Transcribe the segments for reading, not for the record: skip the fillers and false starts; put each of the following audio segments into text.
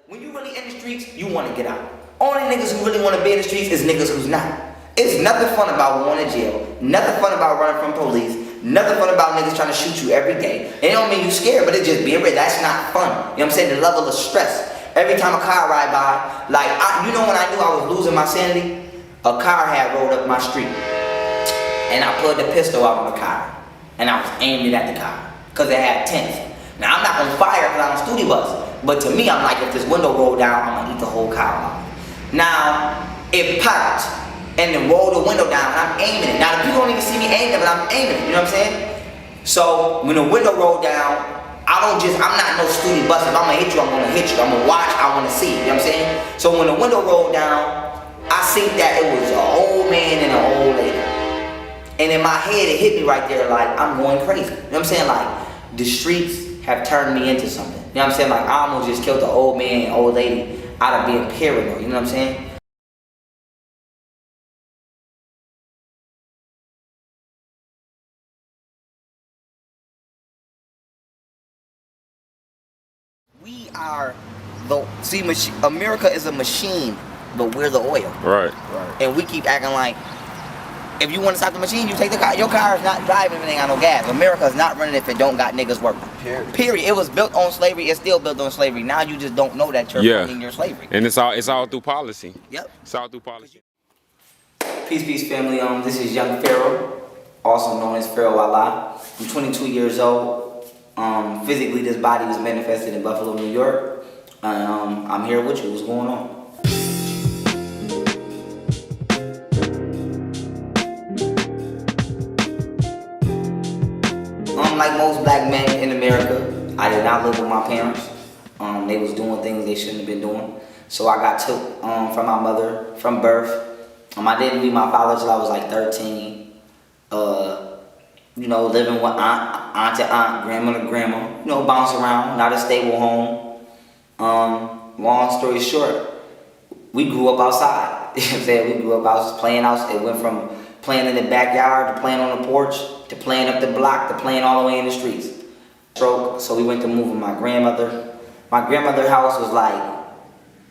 When you really in the streets, you want to get out. Only niggas who really want to be in the streets is niggas who's not. It's nothing fun about going to jail. Nothing fun about running from police. Nothing fun about niggas trying to shoot you every day. It don't mean you scared, but it just being real. That's not fun. You know what I'm saying? The level of stress. Every time a car ride by, like, you know when I knew I was losing my sanity? A car had rolled up my street. And I pulled the pistol out of the car. And I was aiming it at the car. Because it had tents. Now, I'm not going to fire because I'm on a studio bus. But to me, I'm like, if this window rolled down, I'm going to eat the whole car off. Now, it popped and then rolled the window down and I'm aiming it. Now, the people don't even see me aiming it, but I'm aiming it. You know what I'm saying? So, when the window rolled down, I'm not no studio bus. If I'm going to hit you, I'm going to hit you. I'm going to watch, I want to see. You know what I'm saying? So, when the window rolled down, I seen that it was an old man and an old lady. And in my head, it hit me right there like, I'm going crazy. You know what I'm saying? Like, the streets have turned me into something. You know what I'm saying? Like, I almost just killed the old man and old lady out of being paranoid. You know what I'm saying? We are America is a machine, but we're the oil. Right. And we keep acting like, if you want to stop the machine, you take the car. Your car is not driving if it ain't got no gas. America's not running if it don't got niggas working. Period. It was built on slavery. It's still built on slavery. Now you just don't know that you're funding your slavery. And it's all through policy. Yep. It's all through policy. Peace, family. This is young Pharaoh, also known as Pharaoh Allah. I'm 22 years old. Physically, this body was manifested in Buffalo, New York. I'm here with you. What's going on? Like most black men in America, I did not live with my parents. They was doing things they shouldn't have been doing. So I got took from my mother from birth. I didn't meet my father till I was like 13. You know, living with aunt to aunt, grandma to grandma. You know, bounce around, not a stable home. Long story short, we grew up outside. You know what I'm saying? We grew up playing outside. It went from playing in the backyard to playing on the porch to playing up the block to playing all the way in the streets. So we went to move with my grandmother. My grandmother's house was like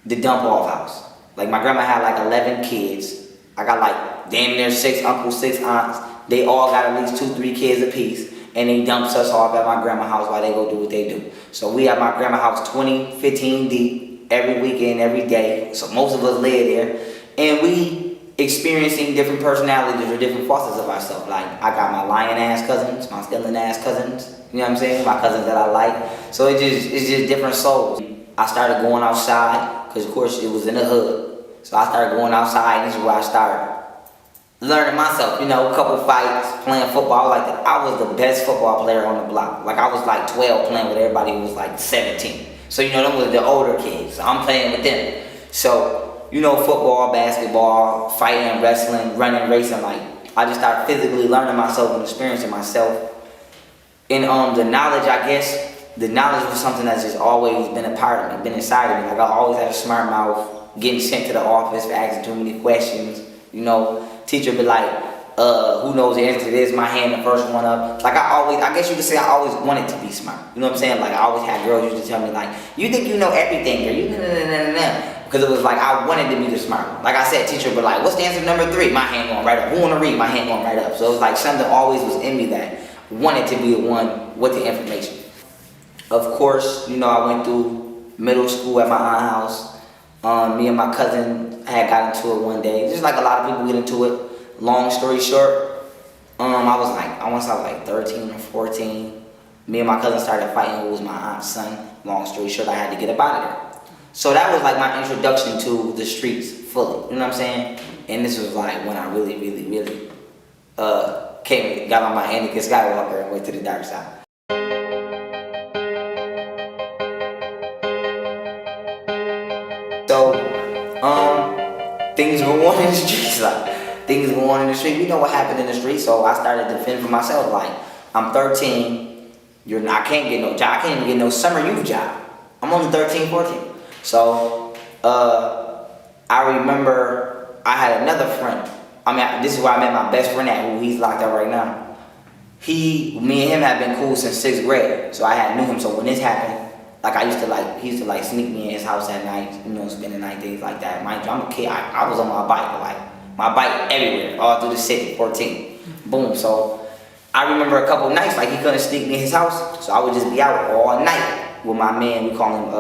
the dump off house. Like my grandma had like 11 kids. I got like damn near 6 uncles, 6 aunts. They all got at least 2, 3 kids apiece. And they dumps us off at my grandma's house while they go do what they do. So we at my grandma's house 20, 15 deep every weekend, every day. So most of us live there. And we experiencing different personalities or different facets of ourselves. Like, I got my lion-ass cousins, my stealing-ass cousins, you know what I'm saying? My cousins that I like. So it's just different souls. I started going outside, because of course it was in the hood. So I started going outside, and this is where I started learning myself, you know, a couple fights, playing football. I was the best football player on the block. Like, I was like 12 playing with everybody who was like 17. So, you know, them was the older kids. So I'm playing with them. So, you know, football, basketball, fighting, wrestling, running, racing, like, I just started physically learning myself and experiencing myself. And the knowledge, I guess, the knowledge was something that's just always been a part of me, been inside of me. Like, I always had a smart mouth, getting sent to the office for asking too many questions. You know, teacher be like, who knows the answer to this? My hand the first one up. Like, I guess you could say I always wanted to be smart. You know what I'm saying? Like, I always had girls used to tell me, like, you think you know everything, or you nah. Because it was like, I wanted to be the smart one. Like I said, teacher would be like, what's the answer to number 3? My hand going right up. Who want to read? My hand going right up. So it was like something always was in me that wanted to be the one with the information. Of course, you know, I went through middle school at my aunt's house. Me and my cousin had got into it one day. Just like a lot of people get into it. Long story short, I want to say I was like 13 or 14. Me and my cousin started fighting who was my aunt's son. Long story short, I had to get up out of there. So that was like my introduction to the streets fully, you know what I'm saying? And this was like when I really got on my Anakin Skywalker and went to the dark side. So, things go on in the streets, things go on in the street. We know what happened in the street, so I started to fend for myself. Like, I'm 13, I can't get no job, I can't even get no summer youth job. I'm only 13, 14. So, I remember I had another friend. This is where I met my best friend at, who he's locked up right now. Me and him have been cool since 6th grade. So I had knew him. So when this happened, Like he used to like sneak me in his house at night, you know, spend the night, things like that. Mind you, I'm a kid. I was on my bike, like my bike everywhere, all through the city, 14. Boom. So I remember a couple nights like he couldn't sneak me in his house, so I would just be out all night with my man. We call him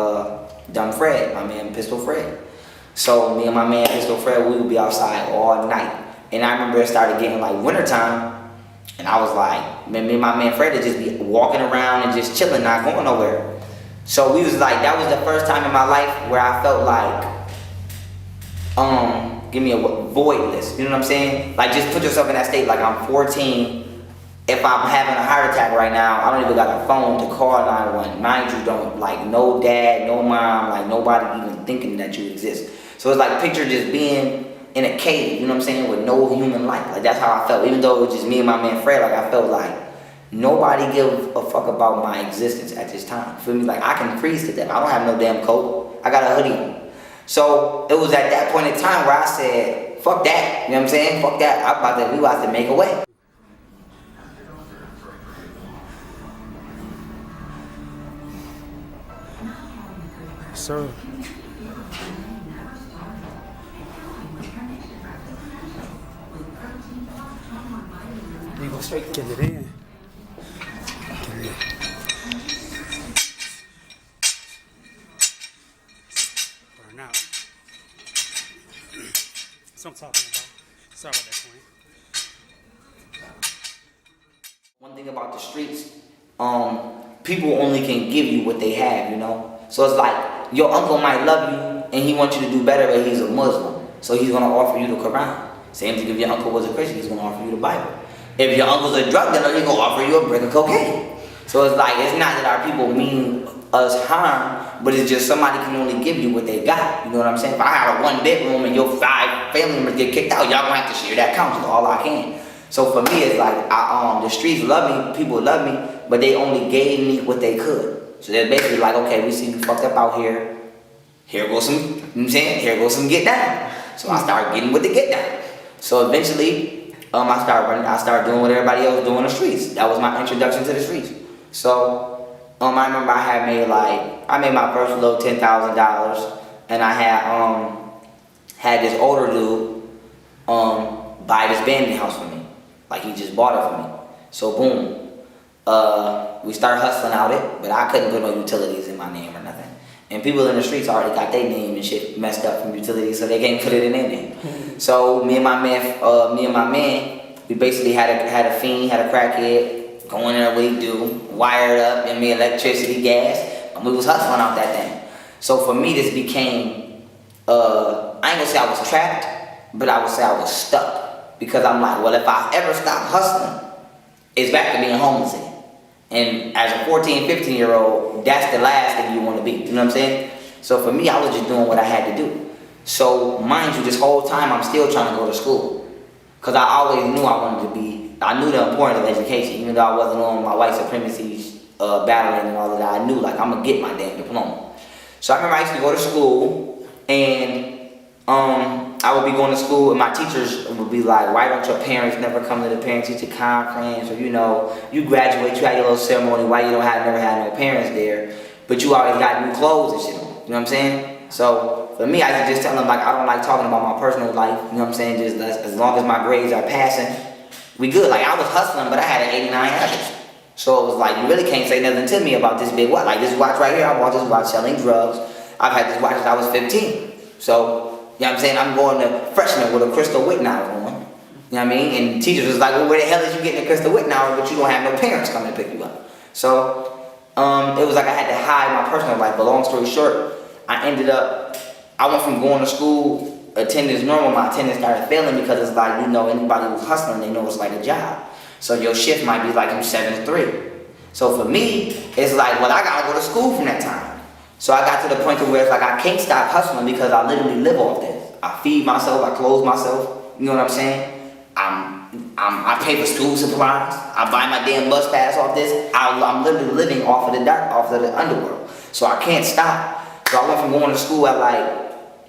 Dumb Fred, my man Pistol Fred. So me and my man Pistol Fred, we would be outside all night. And I remember it started getting like wintertime, and I was like, me and my man Fred would just be walking around and just chilling, not going nowhere. So we was like, that was the first time in my life where I felt like, give me a voidless, you know what I'm saying? Like just put yourself in that state, like I'm 14, if I'm having a heart attack right now, I don't even got a phone to call 911. Mind you, don't, like no dad, no mom, like nobody even thinking that you exist. So it's like picture just being in a cave, you know what I'm saying, with no human life. Like that's how I felt, even though it was just me and my man Fred, like I felt like nobody give a fuck about my existence at this time. Feel me? Like I can freeze to death. I don't have no damn coat. I got a hoodie on. So it was at that point in time where I said, fuck that. You know what I'm saying? Fuck that. We about to make a way. Sir. You go straight get it in. Get it in. Burn out. That's what I'm talking about. Sorry about that, Queen. One thing about the streets, people only can give you what they have, you know? So it's like, your uncle might love you and he wants you to do better, but he's a Muslim. So he's gonna offer you the Quran. Same thing if your uncle was a Christian, he's gonna offer you the Bible. If your uncle's a drug dealer, he's gonna offer you a brick of cocaine. So it's like, it's not that our people mean us harm, but it's just somebody can only give you what they got. You know what I'm saying? If I have a 1-bedroom and your 5 family members get kicked out, y'all gonna have to share that council all I can. So for me, it's like, the streets love me, people love me, but they only gave me what they could. So they're basically like, okay, we see you fucked up out here. Here goes some, you know what I'm saying? Here goes some get down. So I started getting with the get down. So eventually, I started running. I started doing what everybody else doing in the streets. That was my introduction to the streets. So I remember I made my first little $10,000, and I had this older dude buy this bandit house for me. Like he just bought it for me. So boom. We started hustling out it, but I couldn't put no utilities in my name or nothing. And people in the streets already got their name and shit messed up from utilities, so they can't put it in their name. So me and my man, we basically had a fiend, had a crackhead, going there what he do, wired up, and me electricity, gas, and we was hustling out that thing. So for me, this became, I ain't gonna say I was trapped, but I would say I was stuck. Because I'm like, well, if I ever stop hustling, it's back to being homeless again. And as a 14, 15-year-old, that's the last thing you want to be. You know what I'm saying? So for me, I was just doing what I had to do. So mind you, this whole time, I'm still trying to go to school. Because I always knew I knew the importance of education. Even though I wasn't on my white supremacy battling and all of that, I knew, like, I'm going to get my damn diploma. So I remember I used to go to school, and I would be going to school and my teachers would be like, why don't your parents never come to the parent-teacher conference? Or, you know, you graduate, you had your little ceremony, why you never had no parents there, but you always got new clothes and shit on. You know what I'm saying? So for me, I just tell them, like, I don't like talking about my personal life. You know what I'm saying? Just as long as my grades are passing, we good. Like, I was hustling, but I had an 89 average. So it was like, you really can't say nothing to me about this big watch. Like this watch right here, I bought this watch selling drugs. I've had this watch since I was 15. So, you know what I'm saying? I'm going to freshman with a crystal Whitnauer on. You know what I mean? And teachers was like, well, where the hell is you getting a crystal Whitnauer, but you don't have no parents coming to pick you up? So, it was like I had to hide my personal life. But long story short, I went from going to school, attendance normal, my attendance started failing because it's like, you know, anybody who's hustling, they know it's like a job. So your shift might be like from 7 to 3. So for me, it's like, well, I gotta go to school from that time. So I got to the point where it's like I can't stop hustling because I literally live off this. I feed myself, I clothe myself, you know what I'm saying? I pay for school supplies, I buy my damn bus pass off this. I'm literally living off of the underworld. So I can't stop. So I went from going to school at like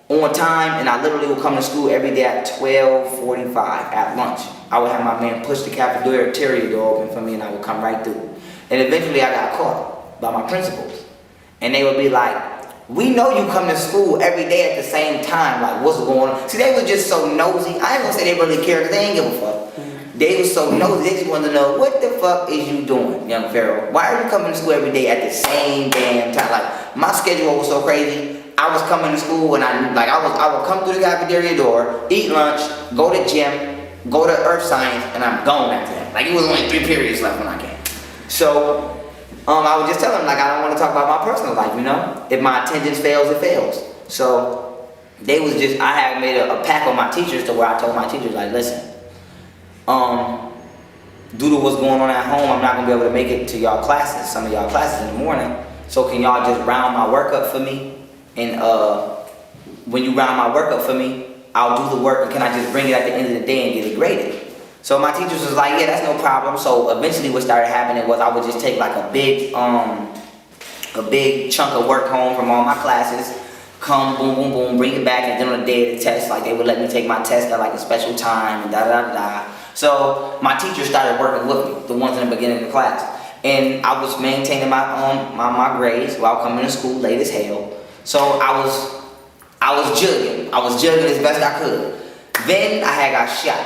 on time, and I literally would come to school every day at 12:45 at lunch. I would have my man push the cafeteria door open for me and I would come right through. And eventually I got caught by my principals. and they would be like, we know you come to school every day at the same time, like what's going on? See, they was just so nosy. I ain't gonna say they really cared because they ain't give a fuck. They was so nosy, they just wanted to know, what the fuck is you doing, young Pharaoh? Why are you coming to school every day at the same damn time? Like, my schedule was so crazy. I was coming to school and I would come through the cafeteria door, eat lunch, go to gym, go to earth science, and I'm gone after that. Like, it was only 3 periods left when I came. So, I would just tell them, like, I don't want to talk about my personal life, you know? If my attendance fails, it fails. So, they was just, I had made a pact with my teachers to where I told my teachers, like, listen, due to what's going on at home, I'm not going to be able to make it to y'all classes, some of y'all classes in the morning. So, can y'all just round my work up for me? And when you round my work up for me, I'll do the work, and can I just bring it at the end of the day and get it graded? So my teachers was like, yeah, that's no problem. So eventually what started happening was I would just take like a big chunk of work home from all my classes, come, boom, boom, boom, bring it back, and then on the day of the test, like they would let me take my test at like a special time, and da-da-da-da. So my teachers started working with me, the ones in the beginning of the class. And I was maintaining my grades while coming to school late as hell. So I was jugging. I was jugging as best I could. Then I had got shot.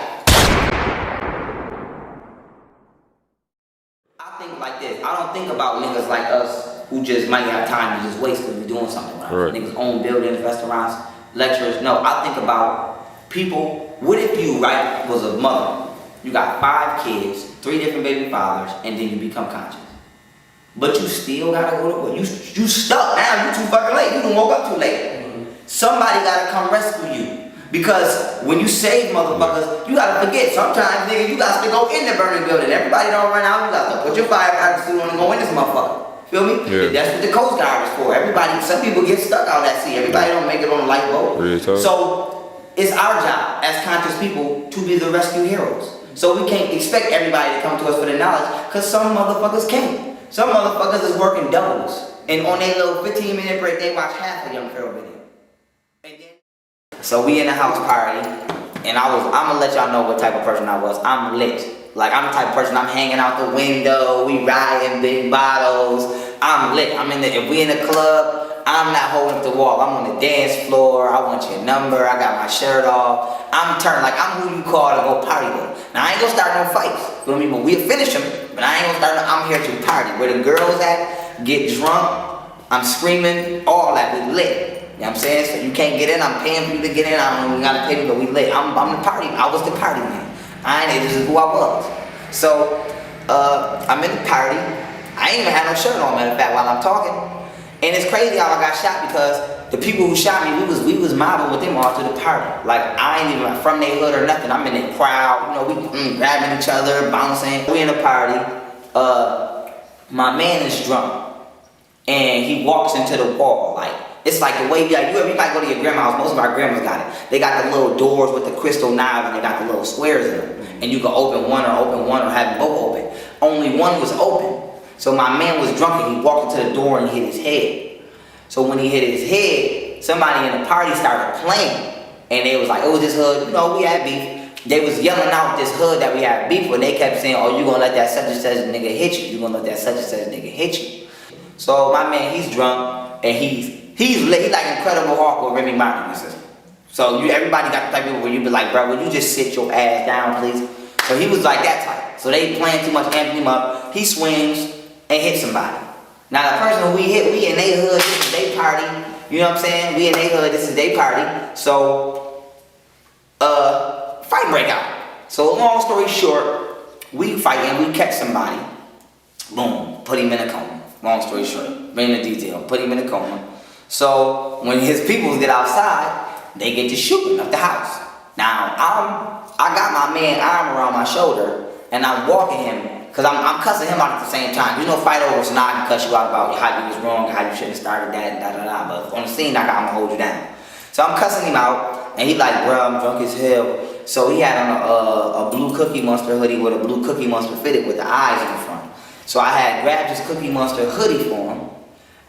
I think like this. I don't think about niggas like us who just might have time to just waste because we're doing something right. Niggas own buildings, restaurants, lectures. No, I think about people. What if you, right, was a mother? You got 5 kids, 3 different baby fathers, and then you become conscious. But you still gotta go to work. You stuck now. You too fucking late. You done woke up too late. Somebody gotta come rescue you. Because when you save motherfuckers, you gotta forget. Sometimes, nigga, you got to go in the burning building. Everybody don't run out. You got to put your firefighter suit on and go in this motherfucker. Feel me? Yeah. That's what the Coast Guard is for. Everybody, some people get stuck out at sea. Everybody don't make it on a lifeboat. So it's our job as conscious people to be the rescue heroes. So we can't expect everybody to come to us for the knowledge, because some motherfuckers can't. Some motherfuckers is working doubles, and on their little 15-minute break, they watch half a Young Pharaoh video. And then, so we in the house party, and I'm gonna let y'all know what type of person I was. I'm lit. Like, I'm the type of person, I'm hanging out the window, we riding big bottles. I'm lit. If we in the club, I'm not holding up the wall. I'm on the dance floor. I want your number. I got my shirt off. I'm turned like I'm who you call to go party with. Now I ain't gonna start no fights. You know what I mean? But we'll finish them. But I ain't gonna start no. I'm here to party. Where the girls at, get drunk. I'm screaming, all that. We lit. You know what I'm saying? So you can't get in. I'm paying for you to get in. I don't know. We gotta pay me, but we lit. I'm the party. I was the party man. This is who I was. So I'm in the party. I ain't even had no shirt on, matter of fact, while I'm talking. And it's crazy how I got shot, because the people who shot me, we was mobbing with them all to the party. Like, I ain't even from their hood or nothing. I'm in the crowd, you know, we grabbing each other, bouncing. We in the party. My man is drunk, and he walks into the wall. Like, it's like the way you might go to your grandma's. Most of our grandmas got it. They got the little doors with the crystal knives, and they got the little squares in them. And you can open one or have them both open. Only one was open. So my man was drunk, and he walked into the door and hit his head. So when he hit his head, somebody in the party started playing. And they was like, oh, this hood, you know, we had beef. They was yelling out this hood that we had beef with. They kept saying, oh, you gonna let that such and such nigga hit you. You gonna let that such and such nigga hit you. So my man, he's drunk, and he's lit. He like Incredible Hulk with Remy Martin in the system. So everybody got the type of people where you be like, bro, would you just sit your ass down, please? So he was like that type. So they playing too much, amping him up. He swings and hit somebody. Now the person who we hit, we in their hood, this is their party. You know what I'm saying? We in their hood, this is their party. So, fight break out. So long story short, we fight and we catch somebody. Boom, put him in a coma. Long story short, bring the detail, put him in a coma. So when his people get outside, they get to shoot him up the house. Now I got my man arm around my shoulder, and I'm walking him. Because I'm cussing him out at the same time. You know, fight over, so now I can cuss you out about how you was wrong, how you shouldn't have started that, da-da-da. But on the scene, I'm going to hold you down. So I'm cussing him out, and he like, bro, I'm drunk as hell. So he had on a blue Cookie Monster hoodie with a blue Cookie Monster fitted with the eyes in the front. So I had grabbed his Cookie Monster hoodie for him,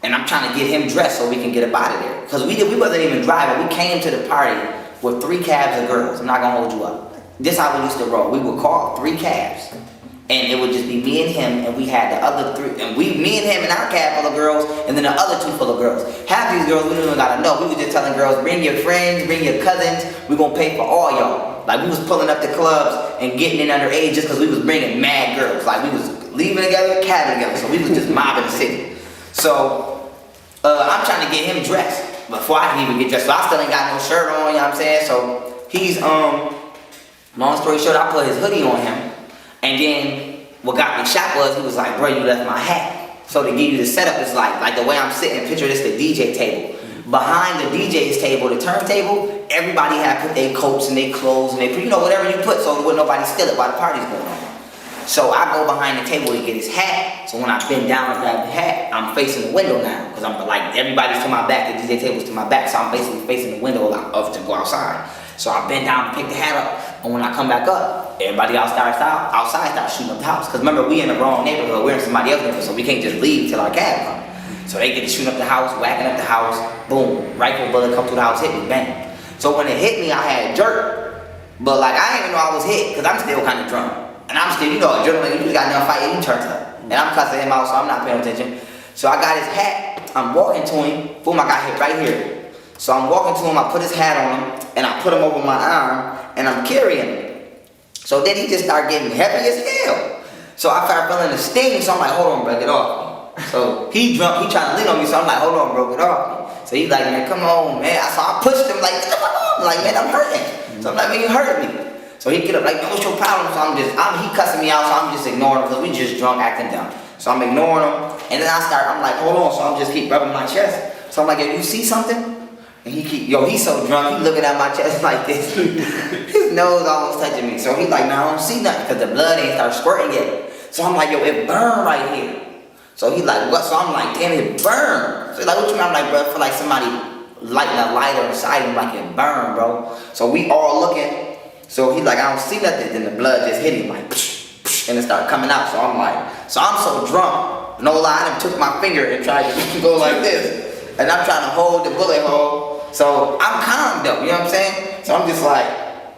and I'm trying to get him dressed so we can get up out of there. Because we wasn't even driving. We came to the party with 3 cabs of girls. I'm not going to hold you up. This is how we used to roll. We would call 3 cabs. And it would just be me and him, and we had the other three, and me and him and our cab full of girls, and then the other two full of girls. Half these girls we didn't even gotta know. We was just telling girls, bring your friends, bring your cousins, we gonna pay for all y'all. Like we was pulling up the clubs and getting in underage just cause we was bringing mad girls. Like we was leaving together, cabbing together, so we was just mobbing the city. So, I'm trying to get him dressed before I can even get dressed. So I still ain't got no shirt on, you know what I'm saying? So he's, long story short, I put his hoodie on him. And then what got me shot was, he was like, bro, you left my hat. So to give you the setup, it's like the way I'm sitting, picture this, the DJ table. Behind the DJ's table, the turntable, everybody had put their coats and their clothes and they put, whatever you put so that nobody steal it while the party's going on. So I go behind the table to get his hat. So when I bend down and grab the hat, I'm facing the window now. Because I'm like, everybody's to my back, the DJ table's to my back. So I'm basically facing the window to go outside. So I bend down and pick the hat up. And when I come back up, everybody outside starts shooting up the house. Because remember, we in the wrong neighborhood. We're in somebody else's neighborhood. So we can't just leave till our cab comes. So they get to shooting up the house, whacking up the house. Boom. Rifle bullet come through the house, hit me, bang. So when it hit me, I had jerk. But like, I didn't even know I was hit. Because I'm still kind of drunk. And I'm still, adrenaline, you just got enough fight, you turn up. And I'm cussing him out, so I'm not paying attention. So I got his hat, I'm walking to him, boom, I got hit right here. So I'm walking to him, I put his hat on him, and I put him over my arm, and I'm carrying him. So then he just started getting heavy as hell. So I started feeling the sting, so I'm like, hold on, bro, get off me. So he drunk, he trying to lean on me, so I'm like, hold on, bro, get off me. So he's like, man, come on, man. So I pushed him like, man, I'm hurting. So I'm like, man, you hurt me. So he get up like, man, what's your problem? So he cussing me out, so I'm just ignoring him because we just drunk acting dumb. So I'm ignoring him, and then I'm like, hold on, so I'm just keep rubbing my chest. So I'm like, yo, you see something? And he's so drunk, he looking at my chest like this. His nose almost touching me. So he's like, no, I don't see nothing because the blood ain't start squirting yet. So I'm like, yo, it burned right here. So he's like, what? So I'm like, damn, it burned. So he's like, what you mean? I'm like, bro, I feel like somebody lighting a lighter inside him like it burned, bro. So we all looking. So he's like, I don't see nothing. Then the blood just hit him like, psh, psh, and it started coming out. So I'm so drunk. No lie, I took my finger and tried to go like this. And I'm trying to hold the bullet hole. So I'm calm though, you know what I'm saying? So I'm just like,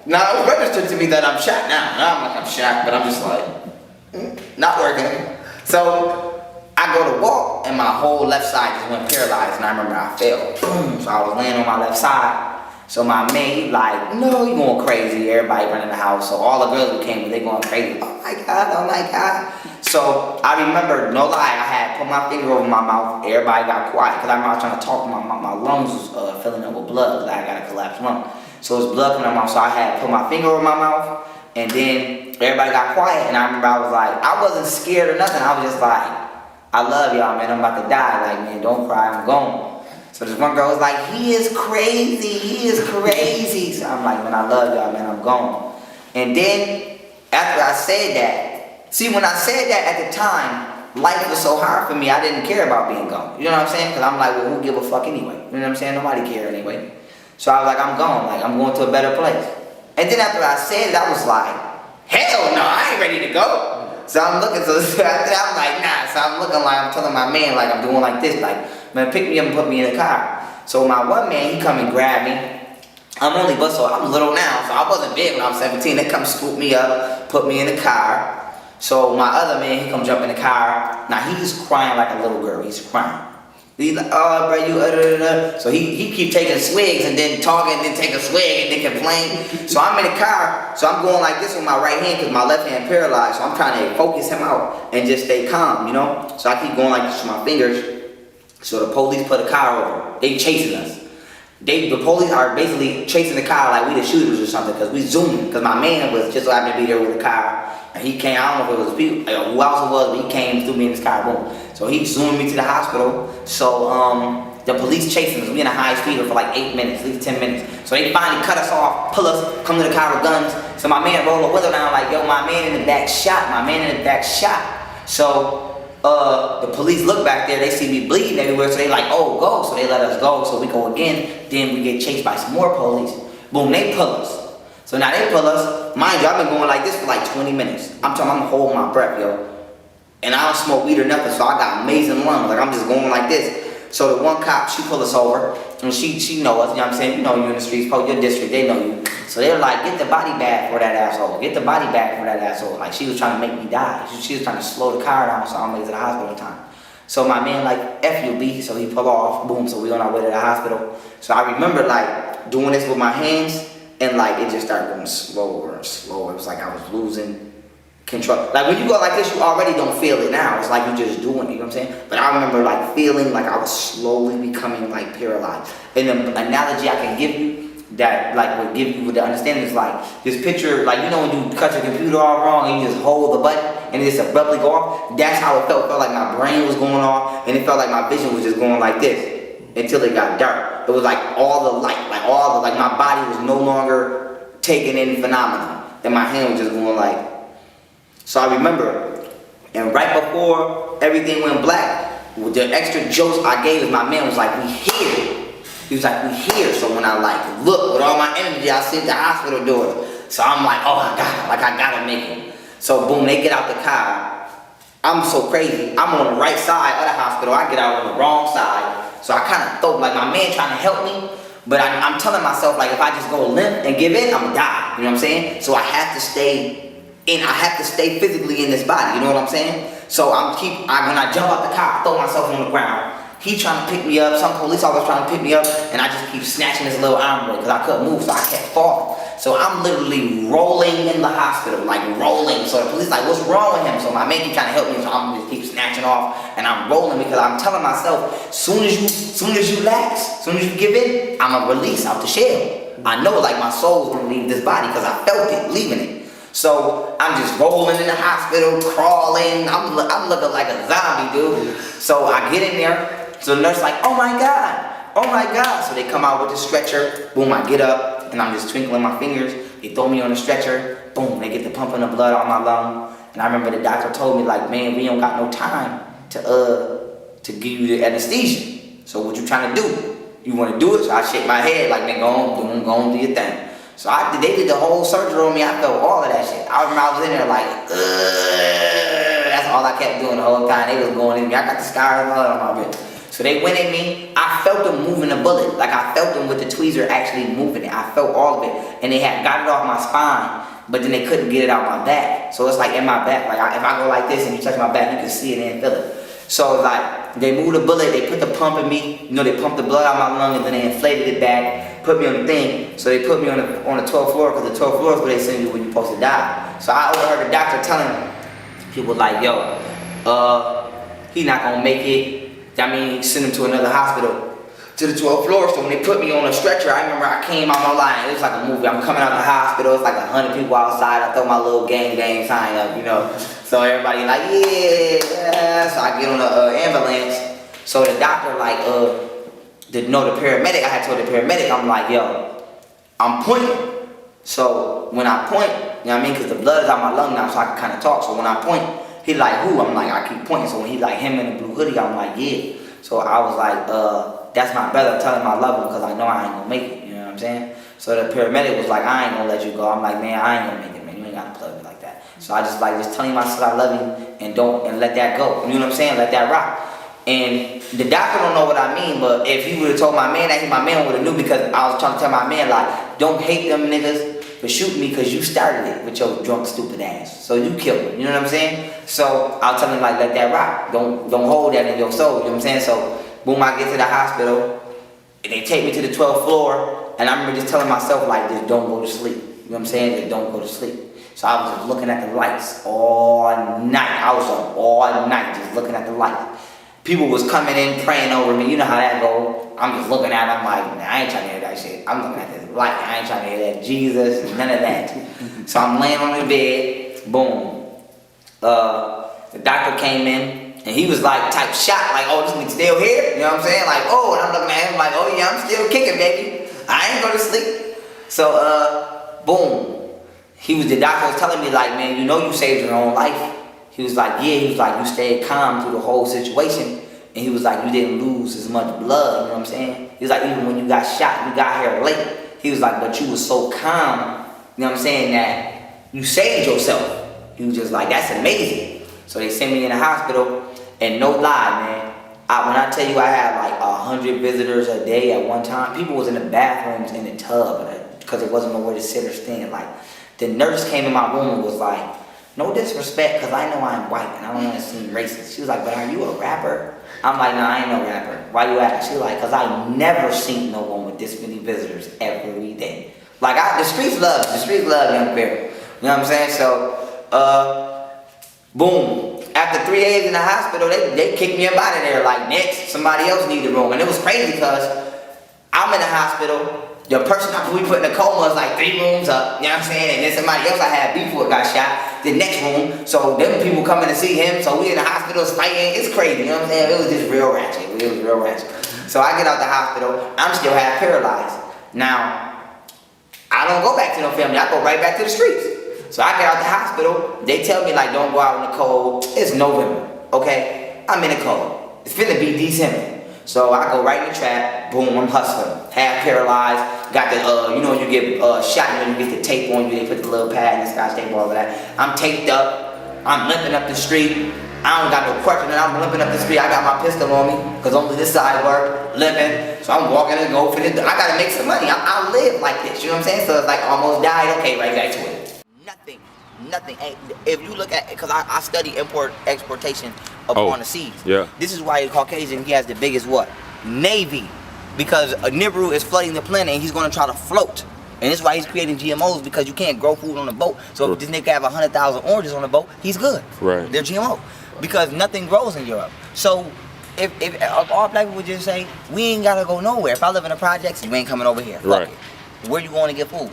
now it's registered to me that I'm shot now. Now I'm like, I'm shot, but I'm just like, not working. So I go to walk and my whole left side just went paralyzed. And I remember I fell. Boom. So I was laying on my left side. So my man, he like, no, you going crazy. Everybody running the house. So all the girls who came, they going crazy. Oh my God. So I remember, no lie, I had put my finger over my mouth. Everybody got quiet because I remember trying to talk. My lungs was filling up with blood. Like I got a collapsed lung. So it's blood coming out of my mouth. So I had put my finger over my mouth. And then everybody got quiet. And I remember I was like, I wasn't scared or nothing. I was just like, I love y'all, man. I'm about to die. Like, man, don't cry. I'm gone. So this one girl was like, he is crazy. So I'm like, man, I love y'all, man, I'm gone. And then, after I said that, see, when I said that at the time, life was so hard for me, I didn't care about being gone. You know what I'm saying? Because I'm like, well, who give a fuck anyway? You know what I'm saying? Nobody care anyway. So I was like, I'm gone. Like, I'm going to a better place. And then after I said it, I was like, hell no, I ain't ready to go. So I'm looking, so after that, I'm like, nah. So I'm looking like, I'm telling my man, like, I'm doing like this, like, man, pick me up and put me in the car. So my one man, he come and grab me. I'm little now, so I wasn't big when I was 17. They come scoop me up, put me in the car. So my other man, he come jump in the car. Now he's crying like a little girl. He's crying. He's like, oh, bro, you So he keep taking swigs and then talking, and then take a swig and then complain. So I'm in the car, so I'm going like this with my right hand because my left hand paralyzed. So I'm trying to focus him out and just stay calm, you know. So I keep going like this with my fingers. So the police put a car over. They chasing us. The police are basically chasing the car like we the shooters or something because we zooming. Because my man was just so happened to be there with the car. And he came, I don't know if it was people, who else it was, but he came through me in his car, boom. So he zoomed me to the hospital. So the police chasing us. We in a high speed for like 8 minutes, at least 10 minutes. So they finally cut us off, pull us, come to the car with guns. So my man rolled the window down like, yo, my man in the back shot. So the police look back there, they see me bleeding everywhere, so they like, oh, go. So they let us go, so we go again. Then we get chased by some more police. Boom, they pull us. So now they pull us. Mind you, I've been going like this for like 20 minutes. I'm holding my breath, yo. And I don't smoke weed or nothing, so I got amazing lungs. Like I'm just going like this. So the one cop, she pull us over, and she know us, you know what I'm saying? You know you in the streets, your district, they know you. So they were like, get the body bag for that asshole. Get the body bag for that asshole. Like, she was trying to make me die. She was trying to slow the car down so I don't make it to the hospital in time. So my man like, F you, B. So he pulled off, boom, so we on our way to the hospital. So I remember like doing this with my hands and like it just started going slower and slower. It was like I was losing control. Like when you go like this, you already don't feel it now. It's like you're just doing it, you know what I'm saying? But I remember like feeling like I was slowly becoming like paralyzed. And the analogy I can give you that like would give you the understanding is like this picture, like you know when you cut your computer all wrong and you just hold the button and it just abruptly go off. That's how it felt. It felt like my brain was going off and it felt like my vision was just going like this until it got dark. It was like all the light, like my body was no longer taking in phenomena. And my hand was just going like. So I remember, and right before everything went black, with the extra jokes I gave, my man was like, we here. He was like, we here. So when I like look with all my energy, I see the hospital door. So I'm like, oh I got it, like I gotta make it. So boom, they get out the car. I'm so crazy. I'm on the right side of the hospital. I get out on the wrong side. So I kind of thought like my man trying to help me, but I'm telling myself like if I just go limp and give in, I'm gonna die. You know what I'm saying? So I have to stay I have to stay physically in this body. You know what I'm saying? So when I jump out the car, I throw myself on the ground. He trying to pick me up, some police officer trying to pick me up, and I just keep snatching his little arm away because I couldn't move, so I kept falling. So I'm literally rolling in the hospital, like rolling. So the police like, what's wrong with him? So my man keep trying to help me, so I'm just keep snatching off, and I'm rolling because I'm telling myself, soon as you relax, soon as you give in, I'm gonna release out the shell. I know like my soul's gonna leave this body because I felt it leaving it. So I'm just rolling in the hospital, crawling. I'm looking like a zombie, dude. So I get in there. So the nurse like, oh my God. So they come out with the stretcher. Boom, I get up and I'm just twinkling my fingers. They throw me on the stretcher. Boom, they get the pumping of blood on my lung. And I remember the doctor told me like, man, we don't got no time to give you the anesthesia. So what you trying to do? You want to do it? So I shake my head like, man, go on, do your thing. So they did the whole surgery on me. I felt all of that shit. I remember I was in there like, that's all I kept doing the whole time. They was going in me. I got the scars and all on my wrist. So they went in me. I felt them moving the bullet. Like I felt them with the tweezer actually moving it. I felt all of it. And they had got it off my spine, but then they couldn't get it out my back. So it's like in my back. Like if I go like this and you touch my back, you can see it and feel it. So like they moved the bullet, they put the pump in me. You know, they pumped the blood out of my lung and then they inflated it back, put me on the thing. So they put me on the 12th floor because the 12th floor is where they send you when you're supposed to die. So I overheard the doctor telling people like, yo, he not gonna make it. I mean, send him to another hospital, to the 12th floor. So when they put me on a stretcher, I remember I came out my line. It was like a movie. I'm coming out of the hospital. It's like 100 people outside. I throw my little gang sign up, you know. So everybody like, yeah. So I get on the ambulance. So the doctor like, the paramedic, I had told the paramedic, I'm like, yo, I'm pointing. So when I point, you know what I mean? Because the blood is out my lung now, so I can kind of talk. So when I point, he like, who? I'm like, I keep pointing. So when he like him in the blue hoodie, I'm like, yeah. So I was like, that's my brother. Tell him I love him because I know I ain't gonna make it. You know what I'm saying? So the paramedic was like, I ain't gonna let you go. I'm like, man, I ain't gonna make it, man. You ain't gotta plug me like that. So I just tell him I said I love him and let that go. You know what I'm saying? Let that rock. And the doctor don't know what I mean, but if he would have told my man that, my man would have knew because I was trying to tell my man like, don't hate them niggas for shooting me because you started it with your drunk, stupid ass. So you killed me, you know what I'm saying? So I'll tell him like, let that rock. Don't hold that in your soul, you know what I'm saying? So boom, I get to the hospital, and they take me to the 12th floor, and I remember just telling myself like, just don't go to sleep. You know what I'm saying? Just don't go to sleep. So I was just looking at the lights all night. I was up all night just looking at the lights. People was coming in praying over me. You know how that go. I'm just looking at it. I'm like, nah, I ain't trying to hear that shit. I'm looking at this light. I ain't trying to hear that Jesus, none of that. So I'm laying on the bed. Boom. The doctor came in. And he was like type shocked, like, oh, this nigga still here? You know what I'm saying? Like, oh, and I'm looking at him like, oh yeah, I'm still kicking, baby. I ain't going to sleep. So, boom. The doctor was telling me like, man, you know you saved your own life. He was like, yeah, he was like, you stayed calm through the whole situation. And he was like, you didn't lose as much blood, you know what I'm saying? He was like, even when you got shot, you got here late. He was like, but you was so calm, you know what I'm saying, that you saved yourself. He was just like, that's amazing. So they sent me in the hospital, and no lie, man. When I tell you I had like 100 visitors a day at one time, people was in the bathrooms in the tub because there wasn't nowhere to sit or stand. Like, the nurse came in my room and was like, no disrespect, because I know I'm white and I don't want to seem racist. She was like, but are you a rapper? I'm like, no, I ain't no rapper. Why you asking? She was like, because I never seen no one with this many visitors every day. Like, the streets love young Pharaoh. You know what I'm saying? So, boom. After 3 days in the hospital, they kicked me up out of there. Like, next, somebody else needed a room. And it was crazy because I'm in the hospital. The person we put in a coma was like 3 rooms up, you know what I'm saying? And then somebody else I had beef with got shot, the next room. So them people coming to see him, so we in the hospital fighting. It's crazy, you know what I'm saying? It was just real ratchet. It was real ratchet. So I get out the hospital, I'm still half paralyzed. Now, I don't go back to no family, I go right back to the streets. So I get out the hospital, they tell me like, don't go out in the cold. It's November, okay? I'm in the cold. It's finna be December. So I go right in the trap, boom, I'm hustling. Half paralyzed, got the, you know, you get shot and you get the tape on you, they put the little pad and the scotch tape, all of that. I'm taped up, I'm limping up the street. I don't got no question, and I'm limping up the street. I got my pistol on me, because only this side work, limping. So I'm walking and go for this. I gotta make some money. I live like this, you know what I'm saying? So it's like almost died, okay, right back to it. Nothing. If you look at, because I study exportation upon the seas. Yeah. This is why the Caucasian, he has the biggest what? Navy. Because a Nibiru is flooding the planet and he's going to try to float. And this is why he's creating GMOs, because you can't grow food on a boat. So if this nigga have 100,000 oranges on the boat, he's good. Right. They're GMO. Because nothing grows in Europe. So if all black people would just say, we ain't got to go nowhere. If I live in the projects, you ain't coming over here. Right. Fuck it. Where you going to get food?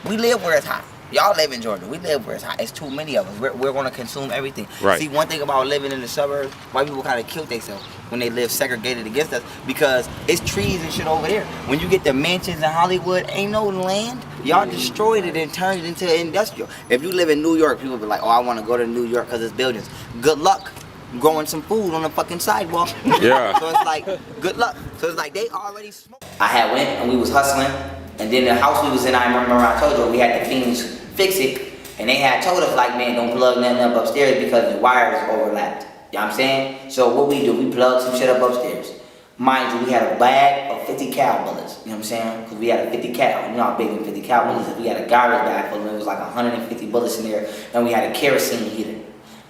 We live where it's hot. Y'all live in Georgia. We live where it's hot. It's too many of us. We're going to consume everything. Right. See, one thing about living in the suburbs, white people kind of kill themselves when they live segregated against us, because it's trees and shit over there. When you get the mansions in Hollywood, ain't no land. Y'all destroyed it and turned it into industrial. If you live in New York, people be like, oh, I want to go to New York because it's buildings. Good luck growing some food on the fucking sidewalk. Yeah. So it's like, good luck. So it's like they already smoked. I had went and we was hustling, and then the house we was in, I remember I told you, we had the fiends fix it, and they had told us like, man, don't plug nothing up upstairs because the wires overlapped. You know what I'm saying? So what we do, we plug some shit up upstairs. Mind you, we had a bag of 50 cal bullets. You know what I'm saying? Because we had a 50 cal. You know how big the 50 cal bullets is. We had a garbage bag full of them. It was like 150 bullets in there, and we had a kerosene heater.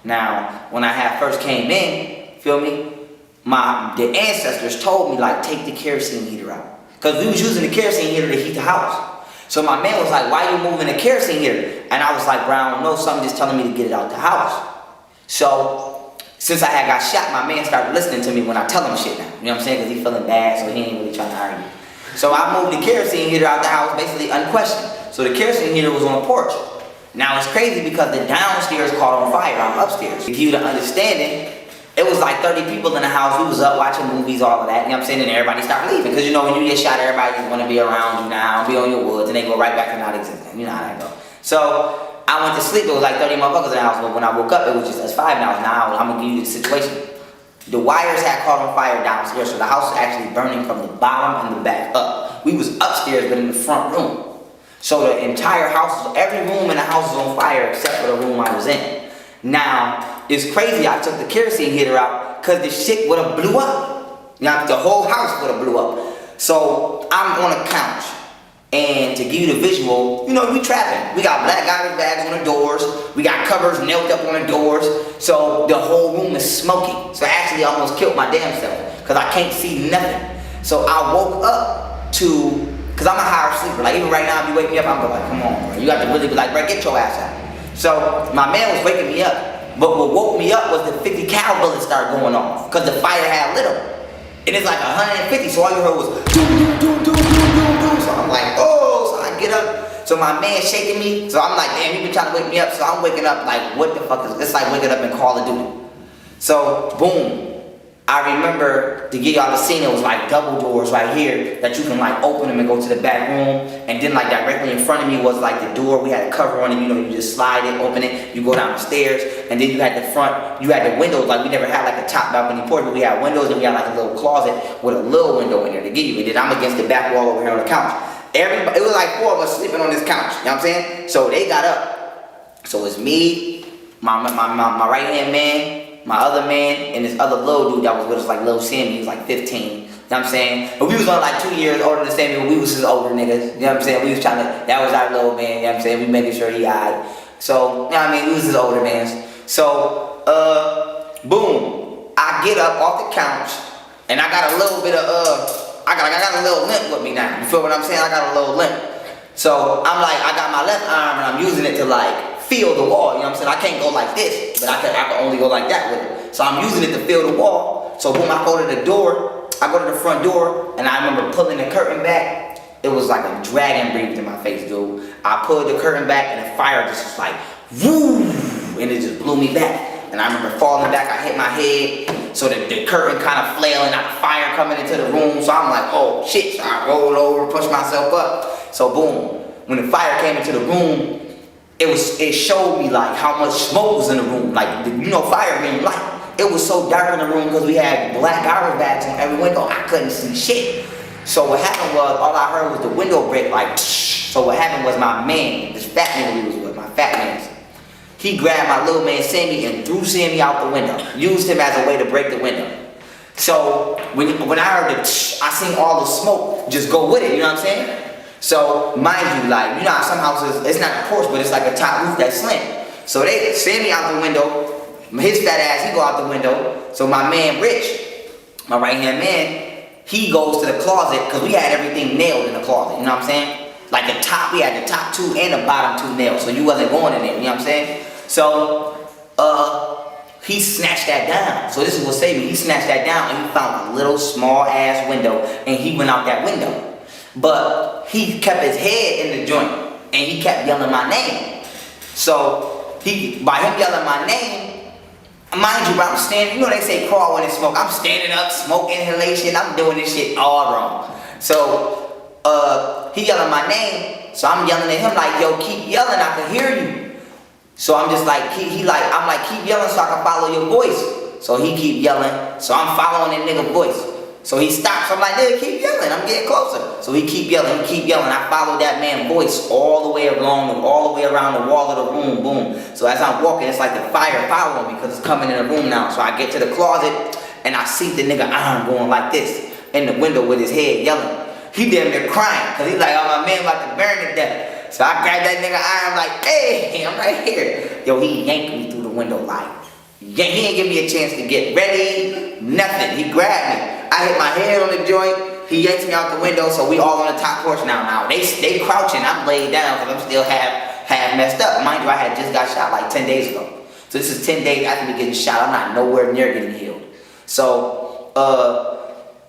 Now, when I had first came in, feel me? The ancestors told me like, take the kerosene heater out, because we was using the kerosene heater to heat the house. So my man was like, why you moving the kerosene heater? And I was like, bro, I don't know, something just telling me to get it out the house. So, since I had got shot, my man started listening to me when I tell him shit now. You know what I'm saying? Because he feeling bad, so he ain't really trying to argue. So I moved the kerosene heater out the house, basically unquestioned. So the kerosene heater was on the porch. Now it's crazy because the downstairs caught on fire, I'm upstairs. To give you the understanding, it was like 30 people in the house. We was up watching movies, all of that. You know what I'm saying? And everybody started leaving. Because you know, when you get shot, everybody just want to be around you now, be on your woods, and they go right back to not existing. You know how that go. So I went to sleep. It was like 30 motherfuckers in the house. But when I woke up, it was just us 5 now. Now I'm going to give you the situation. The wires had caught on fire downstairs. So the house was actually burning from the bottom and the back up. We was upstairs, but in the front room. So the entire house, every room in the house was on fire except for the room I was in. Now, it's crazy I took the kerosene heater out because the shit would have blew up. Now, the whole house would have blew up. So, I'm on a couch. And to give you the visual, you know, we trapping. We got black garbage bags on the doors. We got covers nailed up on the doors. So, the whole room is smoking. So, I actually almost killed my damn self because I can't see nothing. So, I woke up to, because I'm a higher sleeper. Like, even right now, if you wake me up, I'm like, come on, bro. You got to really be like, bro, get your ass out. So, my man was waking me up. But what woke me up was the 50 cal bullets started going off because the fire had lit them. And it's like 150, so all you heard was doom, doom, doom, doom, doom, doom, doom. So I'm like, oh, so I get up. So my man shaking me. So I'm like, damn, you been trying to wake me up. So I'm waking up like, what the fuck is this? It's like waking up in Call of Duty. So, boom. I remember, to get y'all the scene, it was like double doors right here that you can like open them and go to the back room. And then like directly in front of me was like the door. We had a cover on it, you know, you just slide it, open it, you go down the stairs. And then you had the front, you had the windows, like we never had like a top balcony porch, but we had windows and we had like a little closet with a little window in there to get you. And then I'm against the back wall over here on the couch. Everybody, it was like 4 of us sleeping on this couch, you know what I'm saying? So they got up. So it's me, my right hand man, my other man, and this other little dude that was with us, like little Sammy, he was like 15. know what I'm saying? But we was only like 2 years older than Sammy, but we was his older niggas. You know what I'm saying? We was trying to, that was our little man, you know what I'm saying? We making sure he alright. So, you know what I mean? We was his older mans. So, boom. I get up off the couch, and I got a little bit of, I got a little limp with me now. You feel what I'm saying? I got a little limp. So, I'm like, I got my left arm, and I'm using it to like, feel the wall, you know what I'm saying? I can't go like this, but I can only go like that with it. So I'm using it to feel the wall. So boom, I go to the door, I go to the front door, and I remember pulling the curtain back. It was like a dragon breathed in my face, dude. I pulled the curtain back, and the fire just was like, woo, and it just blew me back. And I remember falling back, I hit my head, so the curtain kind of flailing out, the fire coming into the room. So I'm like, oh shit, so I rolled over, pushed myself up. So boom, when the fire came into the room, it showed me like how much smoke was in the room. Like, you know, fire being light. It was so dark in the room because we had black garbage bags on every window. I couldn't see shit. So what happened was, all I heard was the window break like, so what happened was my man, this fat nigga we was with, my fat man, he grabbed my little man Sammy and threw Sammy out the window. Used him as a way to break the window. So when I heard the I seen all the smoke just go with it, you know what I'm saying? So, mind you, like, you know how some houses, it's not a porch, but it's like a top roof that's slant. So they send me out the window, his fat ass, he go out the window. So my man Rich, my right-hand man, he goes to the closet, because we had everything nailed in the closet, you know what I'm saying? Like the top, we had the top 2 and the bottom 2 nailed, so you wasn't going in there, you know what I'm saying? So, he snatched that down. So this is what saved me. He snatched that down, and he found a little small ass window, and he went out that window. But he kept his head in the joint, and he kept yelling my name. So by him yelling my name, mind you, bro, I'm standing. You know they say crawl when it's smoke. I'm standing up, smoke inhalation. I'm doing this shit all wrong. So he yelling my name, so I'm yelling at him like, yo, keep yelling, I can hear you. So I'm just like, I'm like, keep yelling so I can follow your voice. So he keep yelling, so I'm following that nigga voice. So he stops, I'm like, nigga, keep yelling, I'm getting closer. So he keep yelling, I follow that man's voice all the way around the wall of the room, boom. So as I'm walking, it's like the fire following me because it's coming in the room now. So I get to the closet, and I see the nigga arm going like this, in the window with his head yelling. He damn near crying, because he's like, oh, my man about to burn to death. So I grab that nigga arm like, hey, I'm right here. Yo, he yanked me through the window like, he didn't give me a chance to get ready, nothing. He grabbed me. I hit my head on the joint. He yanks me out the window, so we all on the top porch now. They crouching. I'm laid down because I'm still half messed up. Mind you, I had just got shot like 10 days ago. So this is 10 days after me getting shot. I'm not nowhere near getting healed. So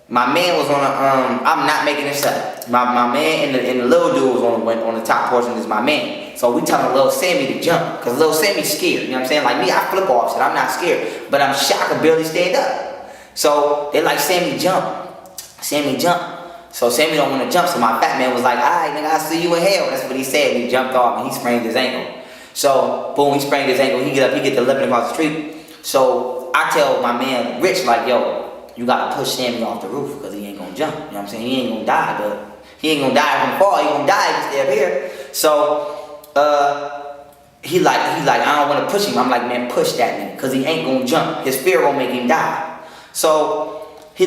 my man was on a I'm not making this up. My man and the little dude was on the top portion is my man. So we telling little Sammy to jump, because little Sammy's scared. You know what I'm saying? Like me, I flip off shit. I'm not scared, but I'm shocked I can barely stand up. So they like, Sammy jump. Sammy jump. So Sammy don't want to jump, so my fat man was like, alright nigga, I'll see you in hell. That's what he said. He jumped off and he sprained his ankle. So boom, he sprained his ankle. He get to limping across the street. So I tell my man Rich like, yo, you gotta push Sammy off the roof because he ain't gonna jump. You know what I'm saying? He ain't gonna die, but he ain't gonna die from the fall. He gonna die if he stay up here. So he like I don't want to push him. I'm like, man, push that nigga because he ain't gonna jump. His fear won't make him die. So he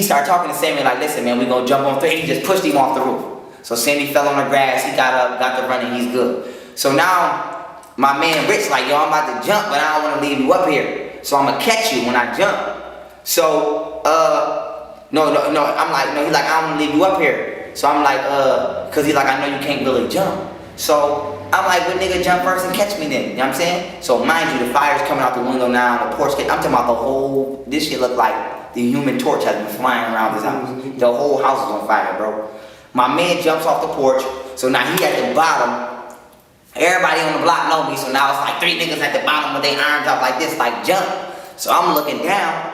started talking to Sammy like, listen man, we gonna jump on 3. He just pushed him off the roof. So Sammy fell on the grass. He got up, got to running. He's good. So now my man Rich like, yo, I'm about to jump, but I don't want to leave you up here. So I'm gonna catch you when I jump. So no. I'm like, no. He's like, I don't want to leave you up here. So I'm like, cause he's like, I know you can't really jump. So I'm like, well, nigga, jump first and catch me then. You know what I'm saying? So mind you, the fire's coming out the window now. The porch. I'm talking about the whole. This shit look like the Human Torch has been flying around this house. The whole house is on fire, bro. My man jumps off the porch. So now he at the bottom. Everybody on the block know me. So now it's like 3 niggas at the bottom with their arms up like this, like jump. So I'm looking down.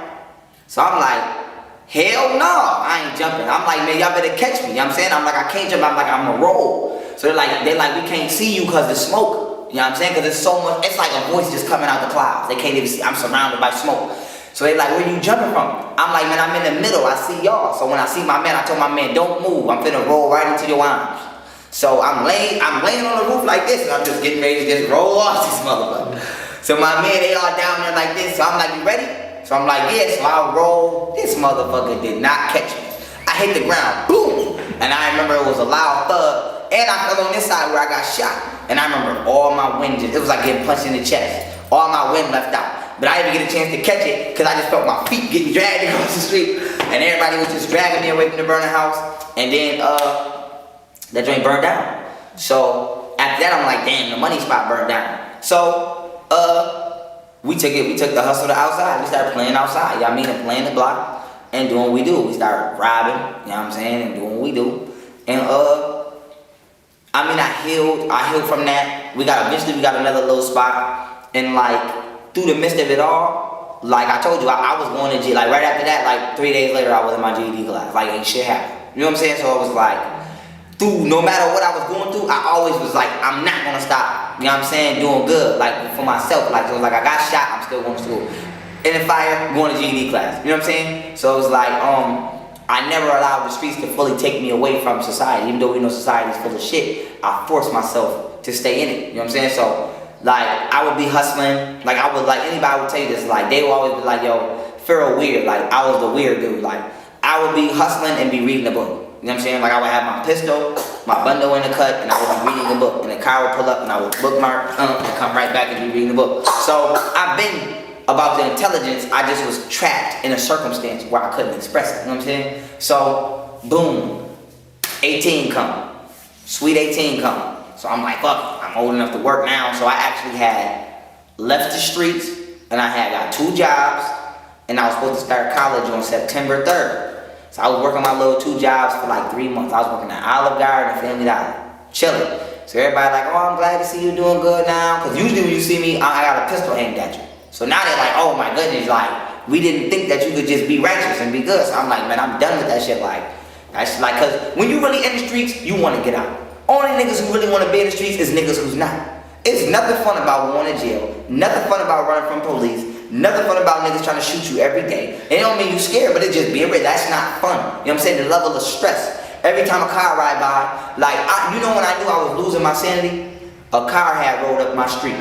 So I'm like, hell no, I ain't jumping. I'm like, man, y'all better catch me. You know what I'm saying? I'm like, I can't jump. I'm like, I'm gonna roll. So they're like, we can't see you because the smoke. You know what I'm saying? Because there's so much, it's like a voice just coming out the clouds. They can't even see, I'm surrounded by smoke. So they're like, where you jumping from? I'm like, man, I'm in the middle. I see y'all. So when I see my man, I told my man, don't move. I'm finna roll right into your arms. So I'm laying on the roof like this, and I'm just getting ready to just roll off this motherfucker. So my man, they all down there like this. So I'm like, you ready? So I'm like, yeah. So I roll. This motherfucker did not catch me. hit the ground, boom. And I remember it was a loud thud, and I fell on this side where I got shot. And I remember all my wind, it was like getting punched in the chest. All my wind left out. But I didn't get a chance to catch it because I just felt my feet getting dragged across the street. And everybody was just dragging me away from the burning house. And then that joint burned down. So after that, I'm like, damn, the money spot burned down. So we took the hustle to outside. We started playing outside, you know what I mean, and playing the block and doing what we do. We started robbing, you know what I'm saying, and doing what we do. And I mean, I healed from that. Eventually we got another little spot, and like through the midst of it all, like I told you, I was going to jail. Like right after that, like 3 days later, I was in my GED class. Like ain't shit happened. You know what I'm saying? So it was like, no matter what I was going through, I always was like, I'm not gonna stop. You know what I'm saying? Doing good, like for myself. Like it was like I got shot, I'm still going to school. In the fire, going to GED class. You know what I'm saying? So it was like, I never allowed the streets to fully take me away from society. Even though we know society is full of shit, I forced myself to stay in it. You know what I'm saying? So like I would be hustling. Like I would, like anybody would tell you this. Like they would always be like, yo, Pharaoh weird. Like I was the weird dude. Like I would be hustling and be reading a book. You know what I'm saying? Like I would have my pistol, my bundle in the cut, and I would be reading the book. And the car would pull up and I would bookmark and come right back and be reading the book. So I've been about the intelligence, I just was trapped in a circumstance where I couldn't express it. You know what I'm saying? So boom, 18 come. Sweet 18 come. So I'm like, fuck it, I'm old enough to work now. So I actually had left the streets and I had got 2 jobs and I was supposed to start college on September 3rd. So I was working my little 2 jobs for like 3 months. I was working at Olive Garden and Family Dollar, chilling. So everybody like, oh, I'm glad to see you doing good now. Cause usually when you see me, I got a pistol aimed at you. So now they're like, oh my goodness, like, we didn't think that you could just be righteous and be good. So I'm like, man, I'm done with that shit. Like, that's like, cause when you really in the streets, you want to get out. Only niggas who really want to be in the streets is niggas who's not. It's nothing fun about going to jail. Nothing fun about running from police. Nothing fun about niggas trying to shoot you every day. It don't mean you scared, but it just being real. That's not fun. You know what I'm saying? The level of stress. Every time a car ride by, like, you know when I knew I was losing my sanity? A car had rolled up my street.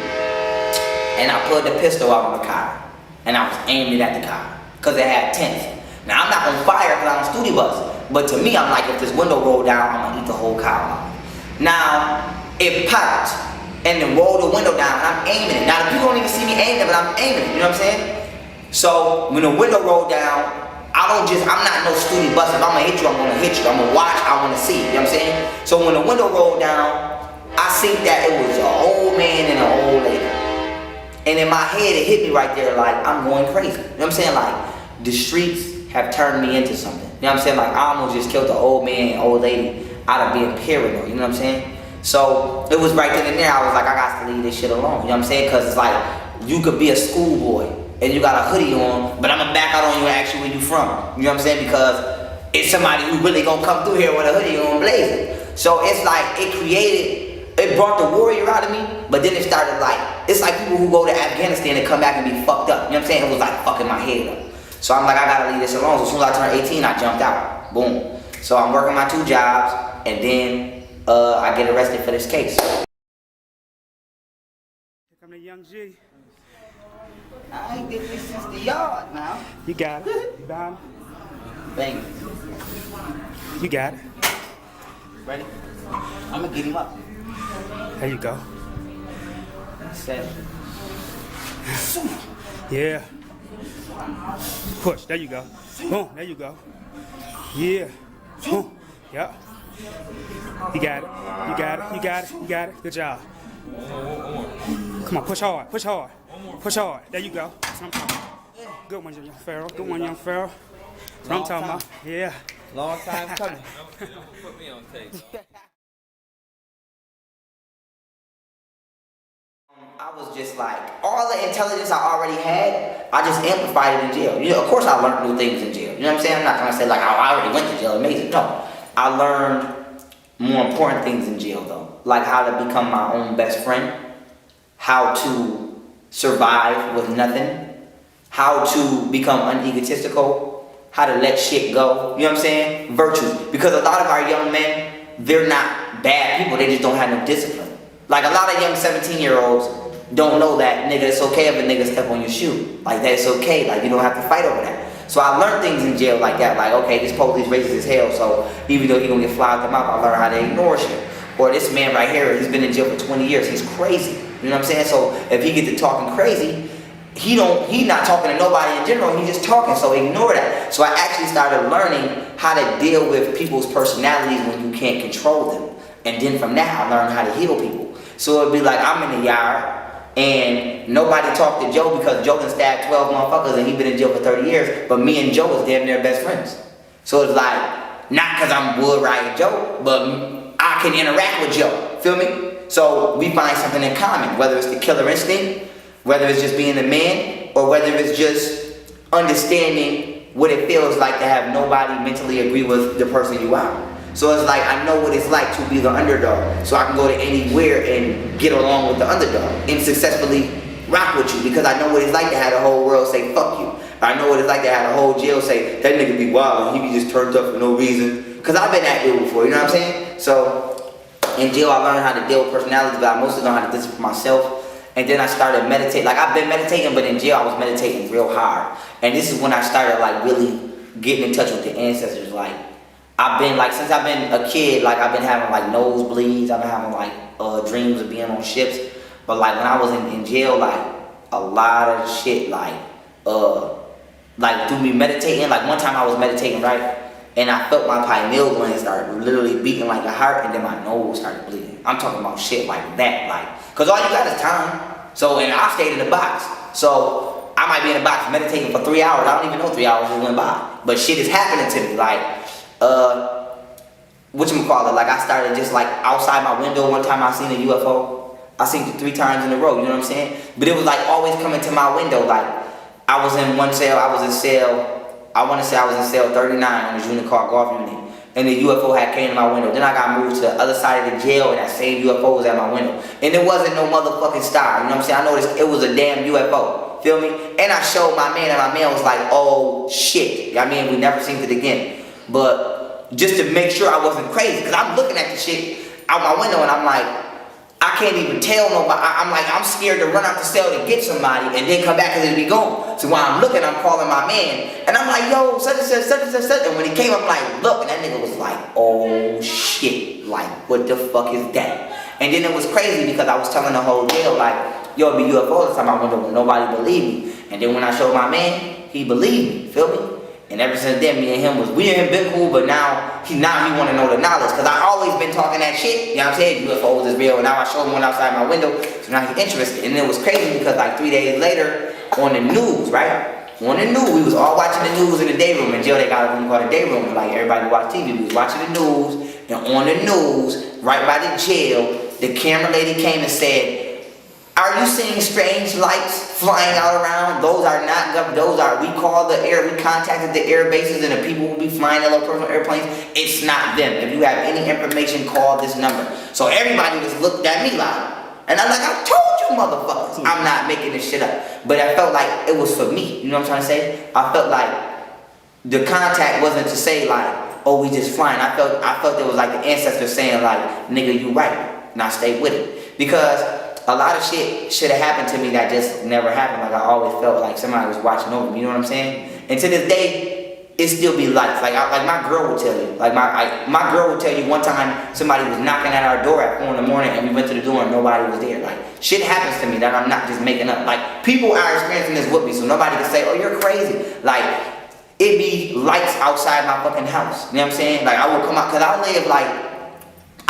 And I pulled the pistol out of the car. And I was aiming it at the car. Because it had tents. Now, I'm not on fire because I'm on studio bus. But to me, I'm like, if this window rolled down, I'm going to eat the whole car out. Now, it popped. And then rolled the window down. And I'm aiming it. Now, the people don't even see me aiming it, but I'm aiming it. You know what I'm saying? So, when the window rolled down, I'm not no studio bus. If I'm going to hit you, I'm going to hit you. I'm going to watch, I want to see. You know what I'm saying? So, when the window rolled down, I seen that it was an old man and an old lady. And in my head, it hit me right there like, I'm going crazy. You know what I'm saying? Like, the streets have turned me into something. You know what I'm saying? Like, I almost just killed the old man and old lady out of being paranoid. You know what I'm saying? So, it was right then and there. I was like, I got to leave this shit alone. You know what I'm saying? Because it's like, you could be a schoolboy and you got a hoodie on, but I'm going to back out on you and ask you where you from. You know what I'm saying? Because it's somebody who really going to come through here with a hoodie on blazing. So, it's like, it brought the warrior out of me, but then it started like, it's like people who go to Afghanistan and come back and be fucked up. You know what I'm saying? It was like fucking my head up. So I'm like, I gotta leave this alone. So as soon as I turned 18, I jumped out. Boom. So I'm working my 2 jobs, and then I get arrested for this case. Here come the young G. I ain't did this since the yard now. You got it. You got it. Bang. You got it. Ready? I'm gonna get him up. There you go. Set. Yeah. Push. There you go. Boom. There you go. Yeah. Boom. Yep. You got it. You got it. You got it. You got it. Good job. Come on. Push hard. Push hard. Push hard. There you go. That's what I'm talking about. Good one, young Pharaoh. Good one, young Pharaoh. That's what I'm talking about. Yeah. Long time coming. Put me on tape. I was just like, all the intelligence I already had, I just amplified it in jail. You know, of course I learned new things in jail. You know what I'm saying? I'm not gonna say like, oh, I already went to jail, amazing. No, I learned more important things in jail though. Like how to become my own best friend, how to survive with nothing, how to become unegotistical, how to let shit go. You know what I'm saying? Virtues. Because a lot of our young men, they're not bad people, they just don't have no discipline. Like a lot of young 17-year-olds don't know that, nigga, it's okay if a nigga step on your shoe. Like that's okay, like you don't have to fight over that. So I learned things in jail like that, like, okay, this police racist as hell, so even though he gonna get fly out the mouth, I learned how to ignore shit. Or this man right here, he's been in jail for 20 years, he's crazy. You know what I'm saying? So if he get to talking crazy, he not talking to nobody in general, he's just talking, so ignore that. So I actually started learning how to deal with people's personalities when you can't control them. And then from that, I learned how to heal people. So it'd be like, I'm in the yard, and nobody talked to Joe because Joe done stabbed 12 motherfuckers and he been in jail for 30 years, but me and Joe was damn near best friends. So it's like, not because I'm Wood Riot Joe, but I can interact with Joe, feel me? So we find something in common, whether it's the killer instinct, whether it's just being a man, or whether it's just understanding what it feels like to have nobody mentally agree with the person you are. So it's like, I know what it's like to be the underdog, so I can go to anywhere and get along with the underdog and successfully rock with you, because I know what it's like to have the whole world say fuck you. I know what it's like to have the whole jail say that nigga be wild and he be just turned up for no reason, because I've been that dude before, you know what I'm saying? So in jail I learned how to deal with personalities, but I mostly learned how to discipline myself. And then I started meditating. Like, I've been meditating, but in jail I was meditating real hard. And this is when I started like really getting in touch with the ancestors. Like, I've been like, since I've been a kid, like I've been having like nosebleeds, I've been having like dreams of being on ships. But like when I was in jail, like a lot of shit like through me meditating, like one time I was meditating, right? And I felt my pineal gland start literally beating like a heart, and then my nose started bleeding. I'm talking about shit like that, like, cause all you got is time. So, and I stayed in the box. So I might be in the box meditating for 3 hours. I don't even know 3 hours just went by. But shit is happening to me, like, whatchamacallit, like I started just like outside my window one time I seen a UFO. I seen it 3 times in a row, you know what I'm saying? But it was like always coming to my window, like I was in one cell, I was in cell, I want to say I was in cell 39 on the junior car golf unit. And the UFO had came to my window. Then I got moved to the other side of the jail, and that same UFO was at my window. And it wasn't no motherfucking star, you know what I'm saying? I noticed it was a damn UFO, feel me? And I showed my man, and my man was like, oh shit. I mean, we never seen it again. But just to make sure I wasn't crazy, because I'm looking at the shit out my window, and I'm like, I can't even tell nobody. I'm like, I'm scared to run out the cell to get somebody and then come back because it'll be gone. So while I'm looking, I'm calling my man. And I'm like, yo, such and such, such and such, such. And when he came, I'm like, look. And that nigga was like, oh shit. Like, what the fuck is that? And then it was crazy because I was telling the whole jail, like, yo, it be UFOs outside my window. Nobody believed me. And then when I showed my man, he believed me. Feel me? And ever since then, we and him been cool, but now he want to know the knowledge. Because I always been talking that shit, you know what I'm saying? UFOs is real, and now I showed him one outside my window, so now he's interested. And it was crazy because like 3 days later, on the news, right? On the news, we was all watching the news in the day room. In jail, they got a room called the day room. Like everybody watch TV, we was watching the news, and on the news, right by the jail, the camera lady came and said, are you seeing strange lights flying out around? Those are not, we contacted the air bases and the people who be flying the little personal airplanes. It's not them. If you have any information, call this number. So everybody just looked at me like, and I'm like, I told you motherfuckers, I'm not making this shit up. But I felt like it was for me, you know what I'm trying to say? I felt like the contact wasn't to say like, oh, we just flying. I felt it was like the ancestors saying like, nigga, you right, now stay with it. Because a lot of shit should have happened to me that just never happened. Like I always felt like somebody was watching over me. You know what I'm saying? And to this day, it still be lights. Like my girl will tell you. Like my girl will tell you one time somebody was knocking at our door at 4 in the morning, and we went to the door and nobody was there. Like shit happens to me that I'm not just making up. Like people are experiencing this with me, so nobody can say, oh, you're crazy. Like it be lights outside my fucking house. You know what I'm saying? Like I will come out, cause I live like.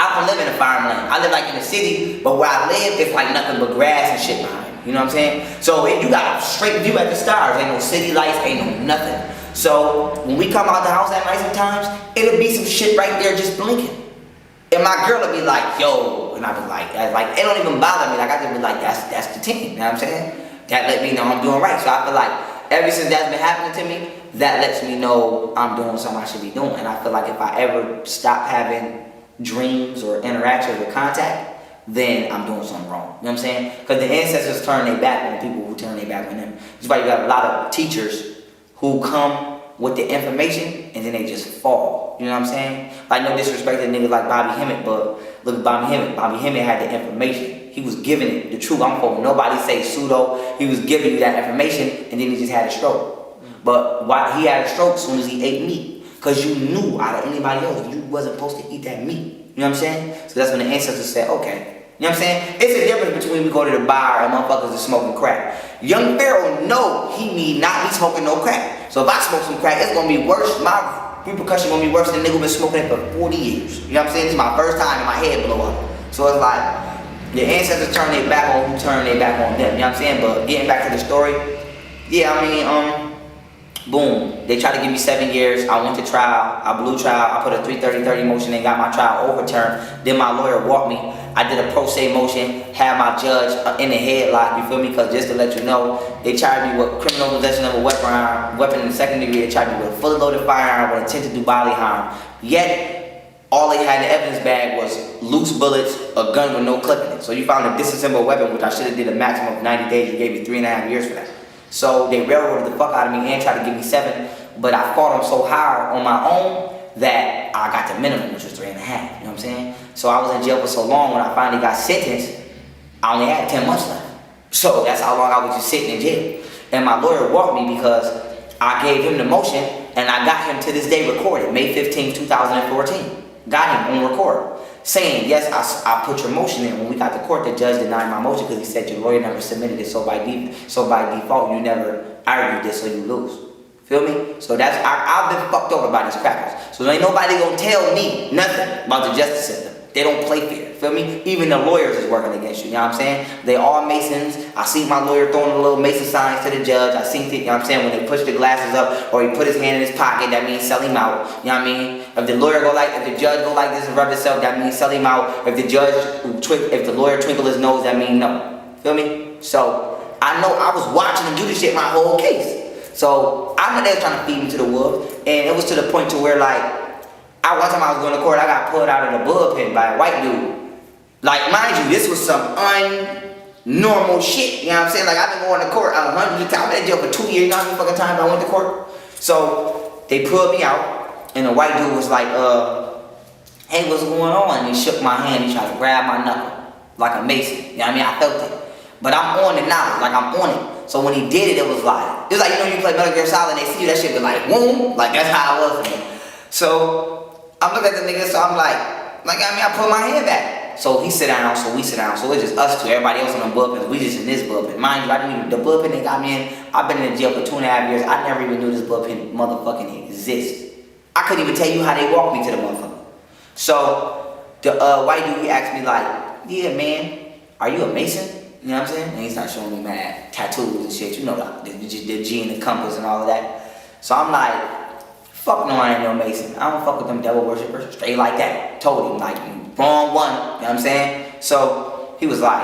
I don't live in a farmland. I live like in the city, but where I live, it's like nothing but grass and shit behind me. You know what I'm saying? So you got a straight view at the stars. Ain't no city lights, ain't no nothing. So when we come out the house at night sometimes, it'll be some shit right there just blinking. And my girl will be like, yo, and I'll be like, it don't even bother me. Like I just be like, that's the team. You know what I'm saying? That let me know I'm doing right. So I feel like ever since that's been happening to me, that lets me know I'm doing something I should be doing. And I feel like if I ever stop having dreams or interactions with contact, then I'm doing something wrong. You know what I'm saying? Because the ancestors turn their back on people who turn their back on them. That's why you got a lot of teachers who come with the information and then they just fall. You know what I'm saying? Like no disrespect to niggas like Bobby Hemmett, but look at Bobby Hemmett. Bobby Hemmett had the information. He was giving it the truth. I'm quoting. Nobody say pseudo. He was giving you that information and then he just had a stroke. But why he had a stroke as soon as he ate meat? Because you knew out of anybody else you wasn't supposed to eat that meat. You know what I'm saying? So that's when the ancestors said, okay. You know what I'm saying? It's a difference between we go to the bar and motherfuckers is smoking crack. Young Pharaoh know he need not be smoking no crack. So if I smoke some crack, it's gonna be worse. My repercussion gonna be worse than a nigga been smoking it for 40 years. You know what I'm saying? This is my first time and my head blow up. So it's like, your ancestors turn their back on who turn their back on them. You know what I'm saying? But getting back to the story, yeah, I mean, boom. They tried to give me 7 years. I went to trial. I blew trial. I put a 330-30 motion and got my trial overturned. Then my lawyer walked me. I did a pro se motion, had my judge in the headlock, you feel me? Because just to let you know, they charged me with criminal possession of a weapon in the second degree. They charged me with a fully loaded firearm with intent to do bodily harm. Yet, all they had in the evidence bag was loose bullets, a gun with no clip in it. So you found a disassembled weapon, which I should have did a maximum of 90 days. You gave me 3.5 years for that. So they railroaded the fuck out of me and tried to give me 7, but I fought them so hard on my own that I got the minimum, which was 3.5. You know what I'm saying? So I was in jail for so long. When I finally got sentenced, I only had 10 months left. So that's how long I was just sitting in jail. And my lawyer walked me because I gave him the motion, and I got him to this day recorded, May 15, 2014. Got him on record, saying, yes, I put your motion in. When we got to court, the judge denied my motion because he said your lawyer never submitted it, so by default, you never argued this, so you lose. Feel me? So that's, I've been fucked over by these crackers. So ain't nobody gonna tell me nothing about the justice system. They don't play fair. Feel me? Even the lawyers is working against you. You know what I'm saying? They all Masons. I see my lawyer throwing the little Mason signs to the judge. I seen it, you know what I'm saying? When they push the glasses up or he put his hand in his pocket, that means sell him out. You know what I mean? If the lawyer go like, if the judge go like this and rub himself, that means sell him out. If the lawyer twinkle his nose, that means no. Feel me? So I know I was watching him do this shit my whole case. So I know they was trying to feed me to the wolves, and it was to the point to where like, one time I was going to court, I got pulled out of the bullpen by a white dude. Like, mind you, this was some unnormal shit, you know what I'm saying? Like, I've been going to court 100 times. I've been in jail for 2 years, you know how many fucking times I went to court? So, they pulled me out, and the white dude was like, hey, what's going on? And he shook my hand, he tried to grab my knuckle, like a mason, you know what I mean? I felt it. But I'm on it now, like I'm on it. So when he did it, it was like, you know you play Metal Gear Solid, and they see you, that shit be like, boom, like that's how it was, man. So, I'm looking at the nigga, so I'm like, I put my hand back. So he sit down, so we sit down. So it's just us two. Everybody else in the bullpen. We just in this bullpen. Mind you, I didn't even, the bullpen they got me in, I've been in jail for 2.5 years. I never even knew this bullpen motherfucking exists. I couldn't even tell you how they walked me to the motherfucker. So the white dude, he asked me like, yeah, man, are you a Mason? You know what I'm saying? And he started showing me mad tattoos and shit. You know the G and the compass and all of that. So I'm like, fuck no, I ain't no Mason. I don't fuck with them devil worshippers. Straight like that. Told him, like, wrong one. You know what I'm saying? So, he was like,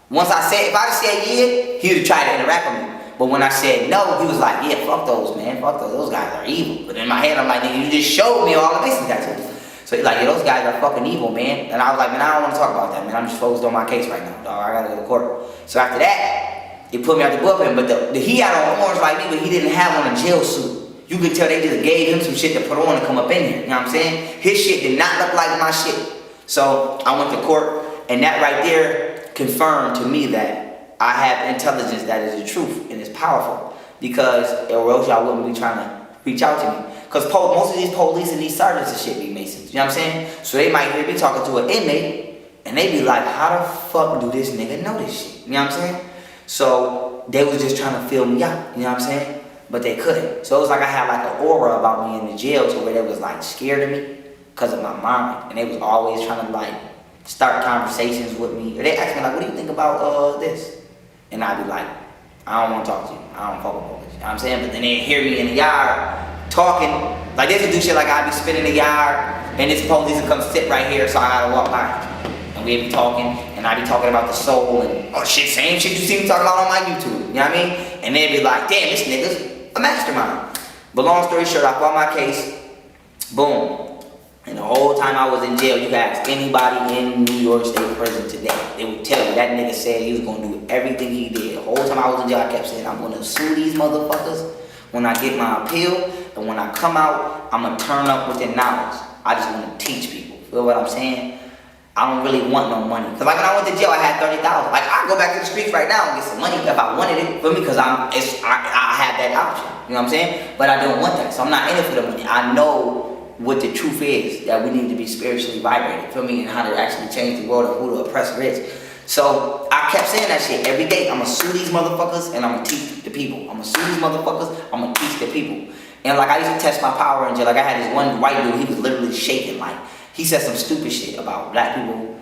if I said yeah, he would have tried to interact with me. But when I said no, he was like, yeah, fuck those, man. Fuck those. Those guys are evil. But in my head, I'm like, nigga, you just showed me all the Mason tattoos. So he's like, yeah, those guys are fucking evil, man. And I was like, man, I don't want to talk about that, man. I'm just focused on my case right now, dog. I gotta go to court. So after that, he put me out the bullpen. But he had on orange like me, but he didn't have on a jail suit. You could tell they just gave him some shit to put on to come up in here. You know what I'm saying? His shit did not look like my shit. So I went to court, and that right there confirmed to me that I have intelligence that is the truth and it's powerful. Because or else y'all wouldn't be trying to reach out to me. Because most of these police and these sergeants and shit be Masons. You know what I'm saying? So they might hear me talking to an inmate, and they be like, how the fuck do this nigga know this shit? You know what I'm saying? So they was just trying to fill me out. You know what I'm saying? But they couldn't. So it was like I had like an aura about me in the jail to where they was like scared of me because of my mind. And they was always trying to like start conversations with me. Or they asked me like, what do you think about this? And I'd be like, I don't want to talk to you. I don't fuck with police. You know what I'm saying? But then they'd hear me in the yard talking. Like they would do shit like I'd be spinning the yard and this police would come sit right here, so I gotta walk by. And we'd be talking, and I'd be talking about the soul and same shit you see me talking about on my YouTube. You know what I mean? And they'd be like, damn, this nigga's a mastermind. But long story short, I fought my case. Boom. And the whole time I was in jail, you guys, anybody in New York State Prison today, they would tell you that nigga said he was gonna do everything he did. The whole time I was in jail, I kept saying, I'm gonna sue these motherfuckers when I get my appeal, and when I come out, I'm gonna turn up with their knowledge. I just wanna teach people. Feel what I'm saying? I don't really want no money. Cause like when I went to jail, I had 30,000. Like I go back to the streets right now and get some money if I wanted it, for me, cause I have that option. You know what I'm saying? But I don't want that, so I'm not in it for the money. I know what the truth is, that we need to be spiritually vibrated, feel me, and how to actually change the world and who the oppressor is. So I kept saying that shit every day. I'ma sue these motherfuckers and I'ma teach the people. I'ma sue these motherfuckers, I'ma teach the people. And like I used to test my power in jail. Like I had this one white dude, he was literally shaking. Like he said some stupid shit about black people,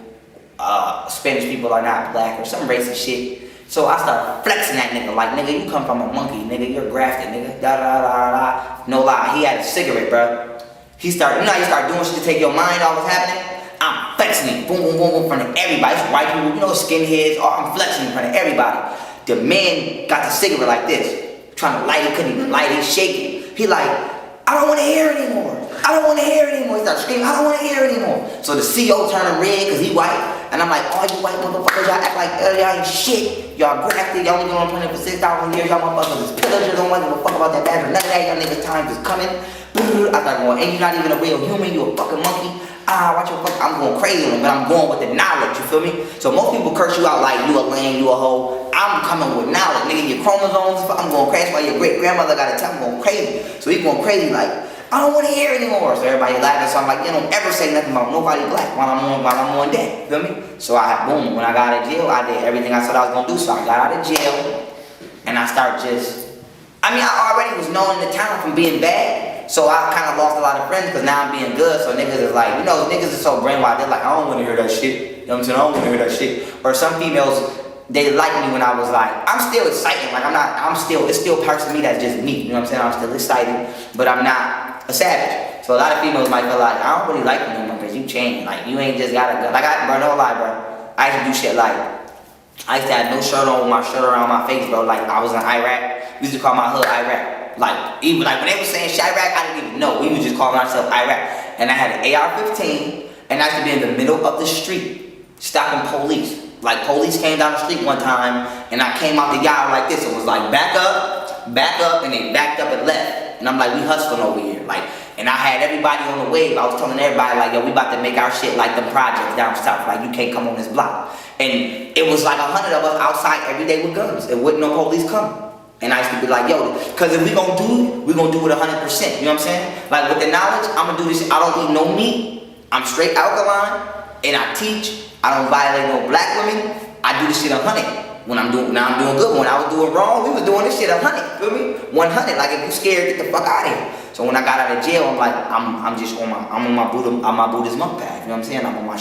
Spanish people are not black or some racist shit. So I started flexing that nigga, like nigga, you come from a monkey, nigga, you're grafted, nigga, da da da da. No lie, he had a cigarette, bro. He started, you know how you start doing shit to take your mind off what's happening? I'm flexing it, boom, boom, boom, boom, in front of everybody. It's white people, you know, skinheads, I'm flexing in front of everybody. The man got the cigarette like this, trying to light it, couldn't even light it, shaking. He like, I don't want to hear it anymore. I don't want to hear it anymore. He started screaming, I don't want to hear it anymore. So the CO turned red because he white. And I'm like, all you white motherfuckers, y'all act like y'all ain't shit. Y'all grafted, y'all only going on planet for 6,000 years. Y'all motherfuckers is pillagers, don't want to give a fuck about that bad or none of that. Y'all niggas' time is coming. I started going, and you're not even a real human, you a fucking monkey. Watch your fuck, I'm going crazy on him, but I'm going with the knowledge, you feel me? So most people curse you out like you a lame, you a hoe. I'm coming with knowledge, nigga, your chromosomes, I'm going crazy while your great grandmother gotta tell me I'm going crazy. So he going crazy like, I don't want to hear it anymore. So everybody laughing, so I'm like, you don't ever say nothing about nobody black while I'm on deck, feel me? So boom, when I got out of jail, I did everything I said I was gonna do. So I got out of jail, and I started I already was known in the town from being bad. So I kind of lost a lot of friends because now I'm being good. So niggas is like, you know, niggas is so brainwashed. They're like, I don't want to hear that shit. You know what I'm saying? I don't want to hear that shit. Or some females, they like me when I was like, I'm still excited. Like it's still parts of me that's just me. You know what I'm saying? I'm still excited, but I'm not a savage. So a lot of females might feel like, I don't really like you no more because you changed. Like you ain't just gotta go. Like bro, no lie, bro. I used to do shit like, I used to have no shirt on with my shirt around my face, bro. Like I was in Iraq. We used to call my hood Iraq. Like even like when they were saying Chirac, I didn't even know. We was just calling ourselves Iraq. And I had an AR-15, and I used to be in the middle of the street, stopping police. Like police came down the street one time, and I came out the yard like this. It was like back up, and they backed up and left. And I'm like, we hustling over here. Like, and I had everybody on the wave. I was telling everybody like, yo, we about to make our shit like the projects down south. Like you can't come on this block. And it was like 100 of us outside every day with guns. It wouldn't no police come. And I used to be like, yo, because if we gonna do it, we gonna do it 100%. You know what I'm saying? Like with the knowledge, I'm gonna do this shit. I don't eat no meat. I'm straight alkaline, and I teach. I don't violate no black women. I do this shit 100. Now I'm doing good. When I was doing wrong, we was doing this shit 100. Feel me? 100. Like if you scared, get the fuck out of here. So when I got out of jail, I'm like, I'm on my Buddhist monk path. You know what I'm saying? I'm on my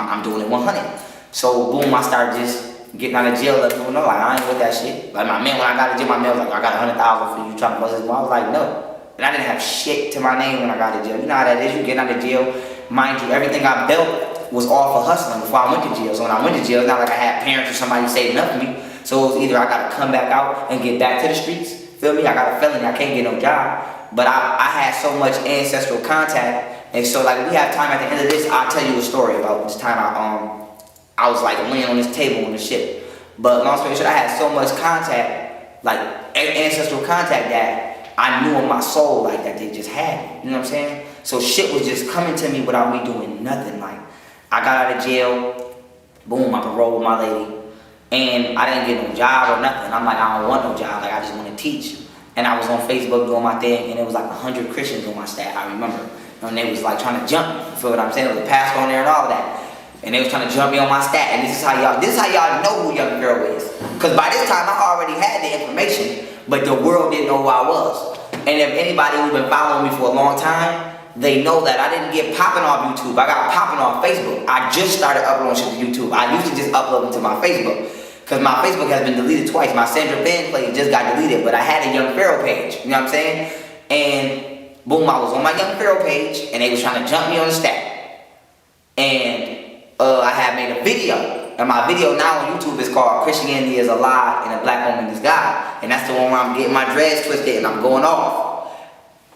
I'm doing it 100. So boom, I started just getting out of jail, let people know, like, I ain't with that shit. Like, my man, when I got out of jail, my man was like, I got 100,000 for you trying to bust his mouth. I was like, no. And I didn't have shit to my name when I got out of jail. You know how that is, you get out of jail. Mind you, everything I built was all for hustling before I went to jail. So when I went to jail, it's not like I had parents or somebody saving up for me. So it was either I gotta come back out and get back to the streets, feel me? I got a felony, I can't get no job. But I had so much ancestral contact. And so, like, we have time at the end of this, I'll tell you a story about this time I was like laying on this table on the ship. But long story short, I had so much contact, like ancestral contact, that I knew in my soul like that they just had me. You know what I'm saying? So shit was just coming to me without me doing nothing. Like I got out of jail, boom, I paroled with my lady, and I didn't get no job or nothing. I'm like, I don't want no job, like I just want to teach. And I was on Facebook doing my thing, and it was like 100 Christians on my staff, I remember. And they was like trying to jump me, you feel what I'm saying? There was a pastor on there and all of that. And they was trying to jump me on my stat, and this is how y'all know who Young Pharaoh is. Cause by this time I already had the information, but the world didn't know who I was. And if anybody who's been following me for a long time, they know that I didn't get popping off YouTube. I got popping off Facebook. I just started uploading shit to YouTube. I used to just upload them to my Facebook. Cause my Facebook has been deleted twice. My Sandra Band page just got deleted, but I had a Young Pharaoh page. You know what I'm saying? And boom, I was on my Young Pharaoh page, and they was trying to jump me on the stat. And I had made a video, and my video now on YouTube is called Christianity is a Lie and a Black Woman is God. And that's the one where I'm getting my dreads twisted and I'm going off.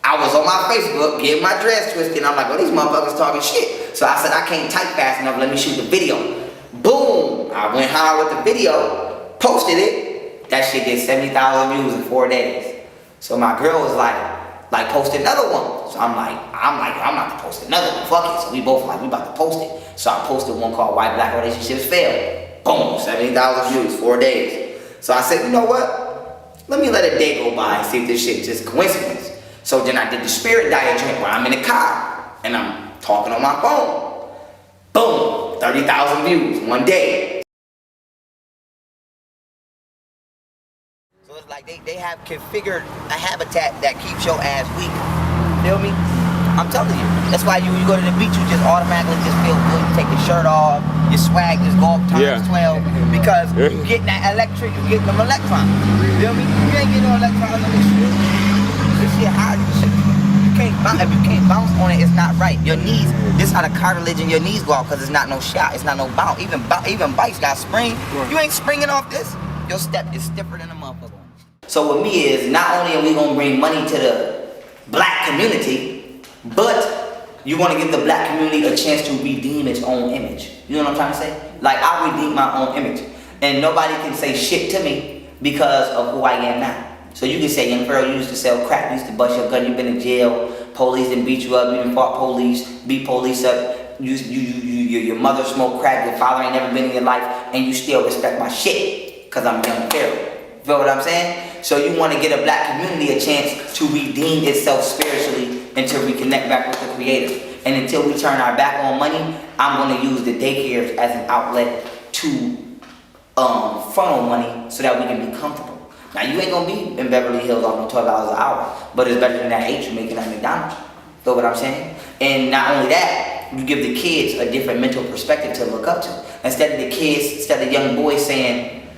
I was on my Facebook getting my dreads twisted, and I'm like, oh, these motherfuckers talking shit. So I said, I can't type fast enough, let me shoot the video. Boom! I went hard with the video, posted it. That shit did 70,000 views in 4 days. So my girl was like, like post another one. So I'm like, I'm about to post another one. Fuck it. So we both like, we about to post it. So I posted one called White Black Relationships Fail. Boom, 70,000 views, 4 days. So I said, you know what? Let me let a day go by and see if this shit just coincidence. So then I did the spirit diet joint where I'm in the car and I'm talking on my phone. Boom, 30,000 views, 1 day. So it's like they have configured a habitat that keeps your ass weak. Feel me? I'm telling you. That's why you go to the beach, you just automatically just feel good. You take your shirt off, your swag just go up times 12 because you getting that electric, you getting them electrons. Feel me? You ain't getting no electrons on this shit. This shit hard. If you can't bounce on it, it's not right. Your knees, this how the cartilage in your knees go out because it's not no shot, it's not no bounce. Even bikes got spring. You ain't springing off this. Your step is stiffer than a motherfucker. So with me is, not only are we gonna bring money to the black community, but you wanna give the black community a chance to redeem its own image. You know what I'm trying to say? Like, I redeem my own image. And nobody can say shit to me because of who I am now. So you can say, young Pharaoh, you used to sell crack, you used to bust your gun, you've been in jail, police didn't beat you up, you didn't fought police, beat police up, your mother smoked crack, your father ain't never been in your life, and you still respect my shit, because I'm young Pharaoh. Feel what I'm saying? So you want to get a black community a chance to redeem itself spiritually and to reconnect back with the Creator. And until we turn our back on money, I'm going to use the daycares as an outlet to funnel money so that we can be comfortable. Now you ain't gonna be in Beverly Hills off no $12 an hour, but it's better than that 8 you're making at McDonald's. Feel what I'm saying? And not only that, you give the kids a different mental perspective to look up to. Instead of young boys saying,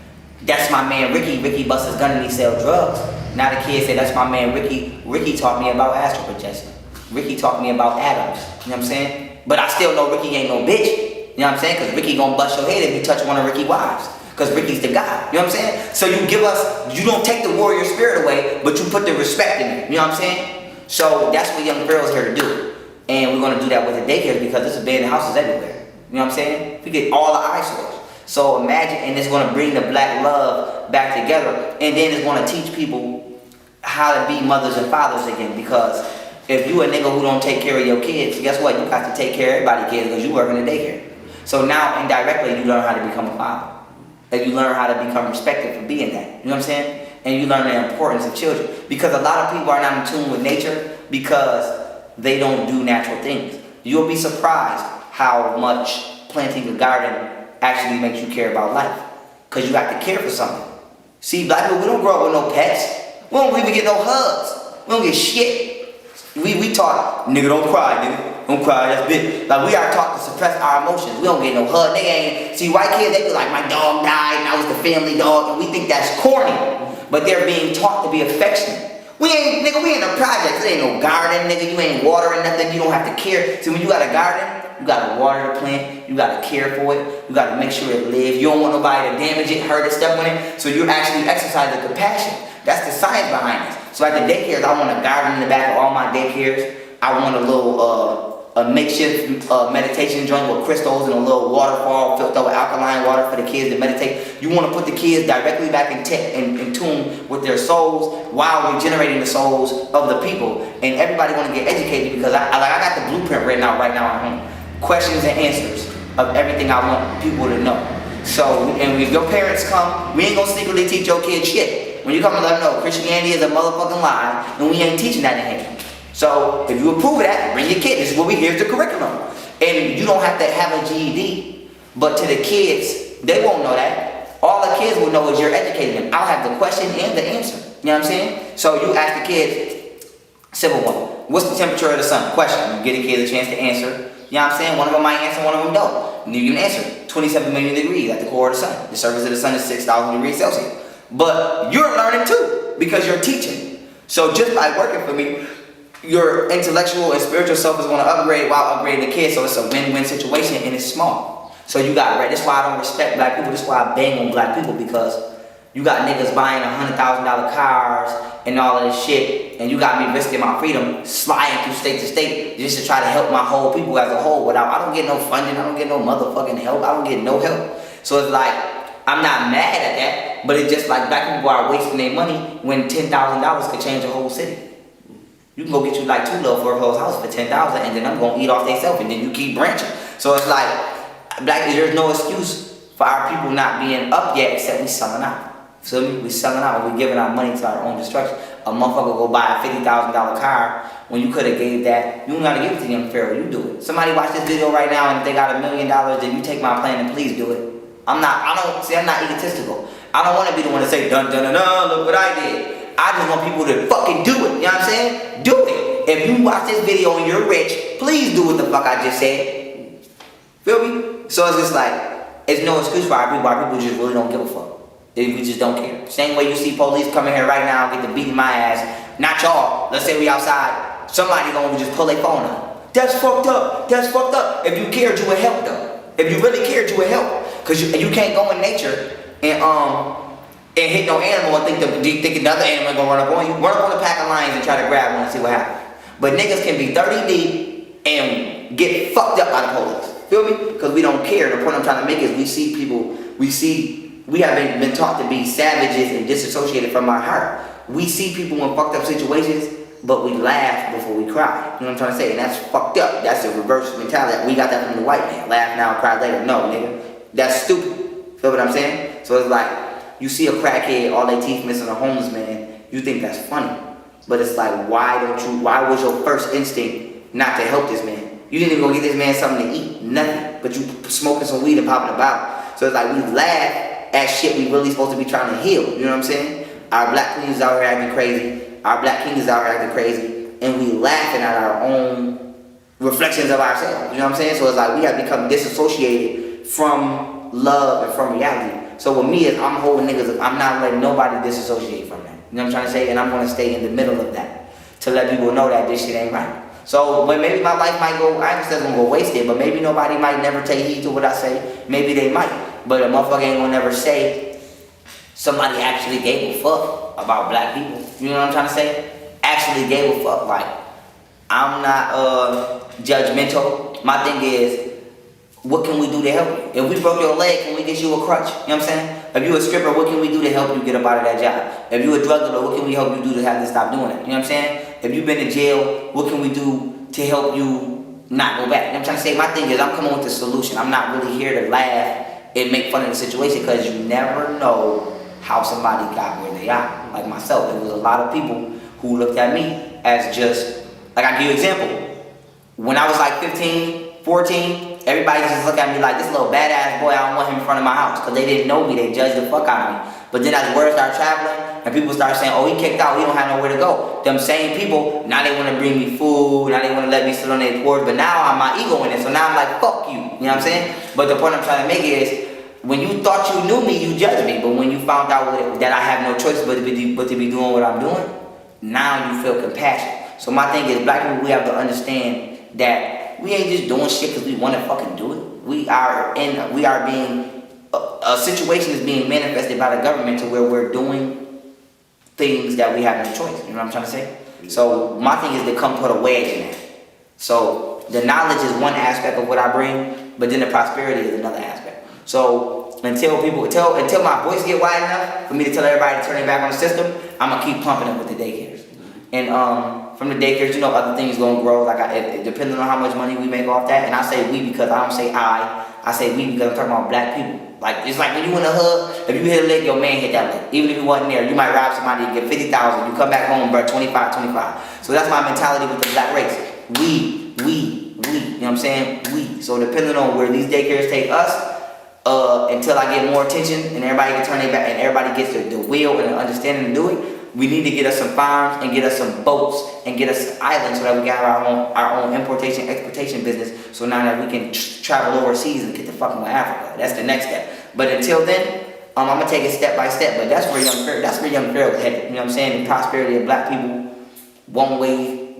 that's my man Ricky busts his gun and he sell drugs. Now the kids say, that's my man Ricky taught me about astral projection. Ricky taught me about atoms. You know what I'm saying? But I still know Ricky ain't no bitch. You know what I'm saying? Because Ricky gonna bust your head if you touch one of Ricky's wives. Because Ricky's the guy, you know what I'm saying? So you don't take the warrior spirit away, but you put the respect in it, you know what I'm saying? So that's what Young Pharaoh's here to do. And we're going to do that with the daycare because there's abandoned houses everywhere, you know what I'm saying? We get all the eyesores. So imagine, and it's going to bring the black love back together, and then it's going to teach people how to be mothers and fathers again, because if you a nigga who don't take care of your kids, guess what? You got to take care of everybody's kids because you work in the daycare. So now, indirectly, you learn how to become a father. That you learn how to become respected for being that. You know what I'm saying? And you learn the importance of children. Because a lot of people are not in tune with nature because they don't do natural things. You'll be surprised how much planting a garden actually makes you care about life. Because you have to care for something. See, black people, we don't grow up with no pets. We don't even get no hugs. We don't get shit. We taught, nigga, don't cry, nigga. Don't cry, that's big. Like, we are taught to suppress our emotions. We don't get no hug. They ain't. See, white kids, they be like, my dog died and I was the family dog. And we think that's corny. But they're being taught to be affectionate. We ain't in the projects. There ain't no garden, nigga. You ain't watering nothing. You don't have to care. See, when you got a garden, you got to water the plant. You got to care for it. You got to make sure it lives. You don't want nobody to damage it, hurt it, step on it. So you're actually exercising compassion. That's the science behind this. So at the daycares, I want a garden in the back of all my daycares. I want a little a makeshift meditation joint with crystals and a little waterfall filled up with alkaline water for the kids to meditate. You want to put the kids directly back in tune with their souls while regenerating the souls of the people. And everybody want to get educated because I got the blueprint written out right now at home. Questions and answers of everything I want people to know. So, and if your parents come, we ain't gonna secretly teach your kids shit. When you come and let them know Christianity is a motherfucking lie, and we ain't teaching that in here. So if you approve of that, bring your kid. This is what here's the curriculum. And you don't have to have a GED. But to the kids, they won't know that. All the kids will know is you're educating them. I'll have the question and the answer. You know what I'm saying? So you ask the kids, simple one. What's the temperature of the sun? Question. You give the kids a chance to answer. You know what I'm saying? One of them might answer, one of them don't. And you can answer. 27 million degrees at the core of the sun. The surface of the sun is 6,000 degrees Celsius. But you're learning too because you're teaching. So just by working for me, your intellectual and spiritual self is going to upgrade while upgrading the kids. So it's a win-win situation and it's small. So you got, right? That's why I don't respect black people. That's why I bang on black people, because you got niggas buying $100,000 cars and all of this shit, and you got me risking my freedom, sliding through state to state just to try to help my whole people as a whole without, I don't get no funding, I don't get no motherfucking help, I don't get no help. So it's like, I'm not mad at that, but it's just like black people are wasting their money when $10,000 could change a whole city. You can go get you like 2 little foreclosed houses for 10,000, and then I'm gonna eat off themselves, and then you keep branching. So it's like, there's no excuse for our people not being up yet, except we selling out. Feel me? We selling out, and we giving our money to our own destruction. A motherfucker go buy a $50,000 car when you could have gave that. You don't gotta give it to young Pharaoh. You do it. Somebody watch this video right now, and if they got $1 million, then you take my plan and please do it. I'm not egotistical. I don't want to be the one to say, dun dun dun dun, look what I did. I just want people to fucking do it. You know what I'm saying? Do it. If you watch this video and you're rich, please do what the fuck I just said. Feel me? So it's just like, it's no excuse for our people. Our people just really don't give a fuck. We just don't care. Same way you see police coming here right now, get to beating my ass. Not y'all. Let's say we outside. Somebody gonna just pull their phone out. That's fucked up. That's fucked up. If you cared, you would help though. If you really cared, you would help. Cause you can't go in nature and hit no animal and think another animal gonna run up on you. Run up on a pack of lions and try to grab one and see what happens. But niggas can be 30 deep and get fucked up by the police. Feel me? Because we don't care. The point I'm trying to make is we have been taught to be savages and disassociated from our heart. We see people in fucked up situations, but we laugh before we cry. You know what I'm trying to say? And that's fucked up. That's a reverse mentality. We got that from the white man. Laugh now, cry later. No, nigga. That's stupid. Feel what I'm saying? So it's like, you see a crackhead, all their teeth missing, a homeless man, you think that's funny. But it's like, why was your first instinct not to help this man? You didn't even go get this man something to eat, nothing. But you smoking some weed and popping a bottle. So it's like, we laugh at shit we really supposed to be trying to heal. You know what I'm saying? Our black queens is out here acting crazy. Our black kings is out here acting crazy. And we laughing at our own reflections of ourselves. You know what I'm saying? So it's like, we have become disassociated from love and from reality. So with me, I'm holding niggas, I'm not letting nobody disassociate from that. You know what I'm trying to say? And I'm going to stay in the middle of that to let people know that this shit ain't right. So when maybe my life might go, I ain't just gonna go wasted, but maybe nobody might never take heed to what I say. Maybe they might. But a motherfucker ain't gonna never say somebody actually gave a fuck about black people. You know what I'm trying to say? Actually gave a fuck. Like, I'm not judgmental. My thing is, what can we do to help you? If we broke your leg, can we get you a crutch? You know what I'm saying? If you a stripper, what can we do to help you get up out of that job? If you a drug dealer, what can we help you do to have to stop doing it? You know what I'm saying? If you've been in jail, what can we do to help you not go back? You know what I'm trying to say? My thing is, I'm coming with the solution. I'm not really here to laugh and make fun of the situation, because you never know how somebody got where they are. Like myself, there was a lot of people who looked at me as just, like, I give you an example. When I was like 15, 14, everybody just looked at me like, this little badass boy, I don't want him in front of my house, because they didn't know me, they judged the fuck out of me. But then as word started traveling, and people start saying, oh, he kicked out, he don't have nowhere to go. Them same people, now they want to bring me food, now they want to let me sit on their porch, but now I'm my ego in it, so now I'm like, fuck you. You know what I'm saying? But the point I'm trying to make is, when you thought you knew me, you judged me. But when you found out that I have no choice but to be doing what I'm doing, now you feel compassion. So my thing is, black people, we have to understand that we ain't just doing shit because we want to fucking do it. We are being, a situation is being manifested by the government to where we're doing things that we have no choice. You know what I'm trying to say? So my thing is to come put a wedge in that. So the knowledge is one aspect of what I bring, but then the prosperity is another aspect. So until my voice get wide enough for me to tell everybody to turn their back on the system, I'm gonna keep pumping it with the daycares. And from the daycares, you know, other things gonna grow. Like depending on how much money we make off that. And I say we because I don't say I say we because I'm talking about black people. Like, it's like when you in a hub, if you hit a lick, your man hit that lick. Even if you wasn't there, you might rob somebody and get 50,000. You come back home, bro, 25. So that's my mentality with the black race. We, you know what I'm saying? We. So depending on where these daycares take us, until I get more attention and everybody can turn their back and everybody gets the will and the understanding to do it, we need to get us some farms and get us some boats and get us islands so that we can have our own importation, exportation business, so now that we can travel overseas and get the fucking with Africa. That's the next step. But until then, I'm gonna take it step by step. But that's where young Pharaoh headed. You know what I'm saying? The prosperity of black people, one way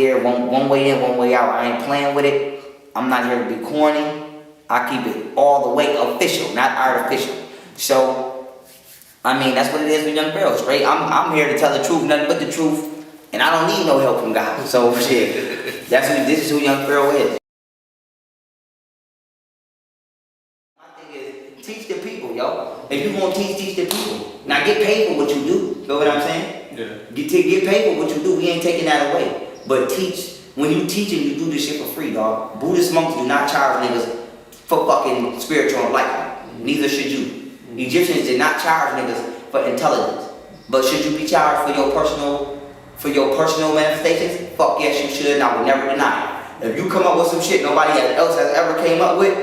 there, one way in, one way out. I ain't playing with it. I'm not here to be corny. I keep it all the way official, not artificial. So, I mean, that's what it is with young Pharaoh, straight. I'm here to tell the truth, nothing but the truth, and I don't need no help from God. So, shit, this is who young Pharaoh is. My thing is, teach the people, yo. If you gonna teach the people. Now, get paid for what you do. Feel what I'm saying? Get paid for what you do. We ain't taking that away. But teach. When you teach and you do this shit for free, dog. Buddhist monks do not charge niggas for fucking spiritual enlightenment. Neither should you. Egyptians did not charge niggas for intelligence. But should you be charged for your personal manifestations? Fuck yes, you should, and I would never deny it. If you come up with some shit nobody else has ever came up with,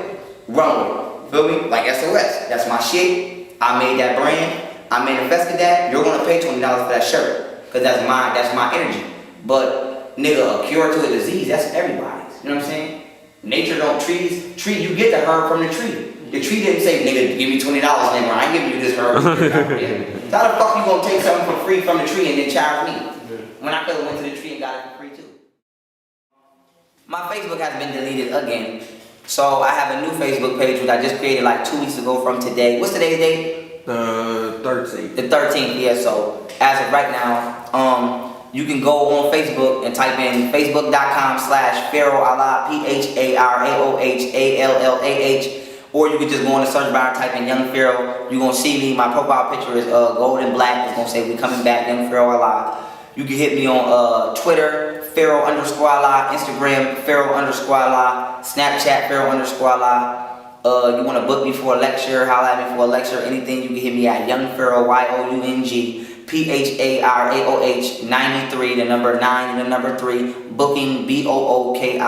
run with it. Feel me? Like SOS. That's my shit. I made that brand. I manifested that. You're gonna pay $20 for that shirt. Cause that's my energy. But nigga, a cure to a disease, that's everybody's. You know what I'm saying? Nature don't trees. You get the herb from the tree. The tree didn't say, nigga, give me $20, nigga. I ain't giving you this herb. How the fuck you gonna take something for free from the tree and then charge me? When I could have went to the tree and got it for free too. My Facebook has been deleted again. So I have a new Facebook page which I just created like 2 weeks ago from today. What's today's date? The 13th. The 13th, yeah. So as of right now, you can go on Facebook and type in facebook.com/Pharaoh Allah, PHARAOHALLAH. Or you can just go on the search bar and type in Young Pharaoh. You're going to see me. My profile picture is gold and black. It's going to say we coming back, Young Pharaoh Allah. You can hit me on Twitter, Pharaoh_Allah, Instagram, Pharaoh_Allah, Snapchat, Pharaoh_Allah. You want to book me for a lecture, holla at me for a lecture, anything, you can hit me at Young Pharaoh, YOUNG, PHARAOH 93, the number 9 and the number 3, booking, BOOKING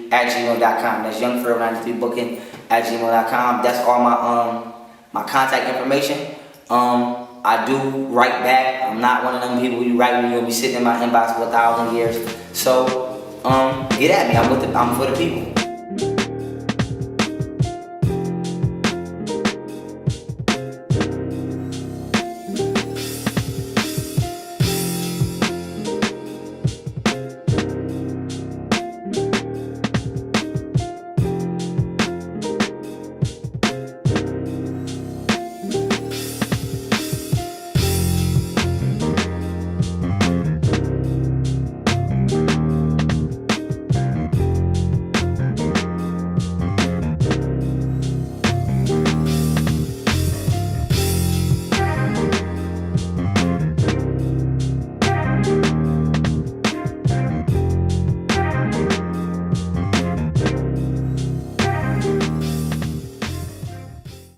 @gmail.com. That's Young Pharaoh 93 booking @gmail.com. That's all my contact information. I do write back. I'm not one of them people you write when you'll be sitting in my inbox for 1,000 years. So get at me. I'm for the people.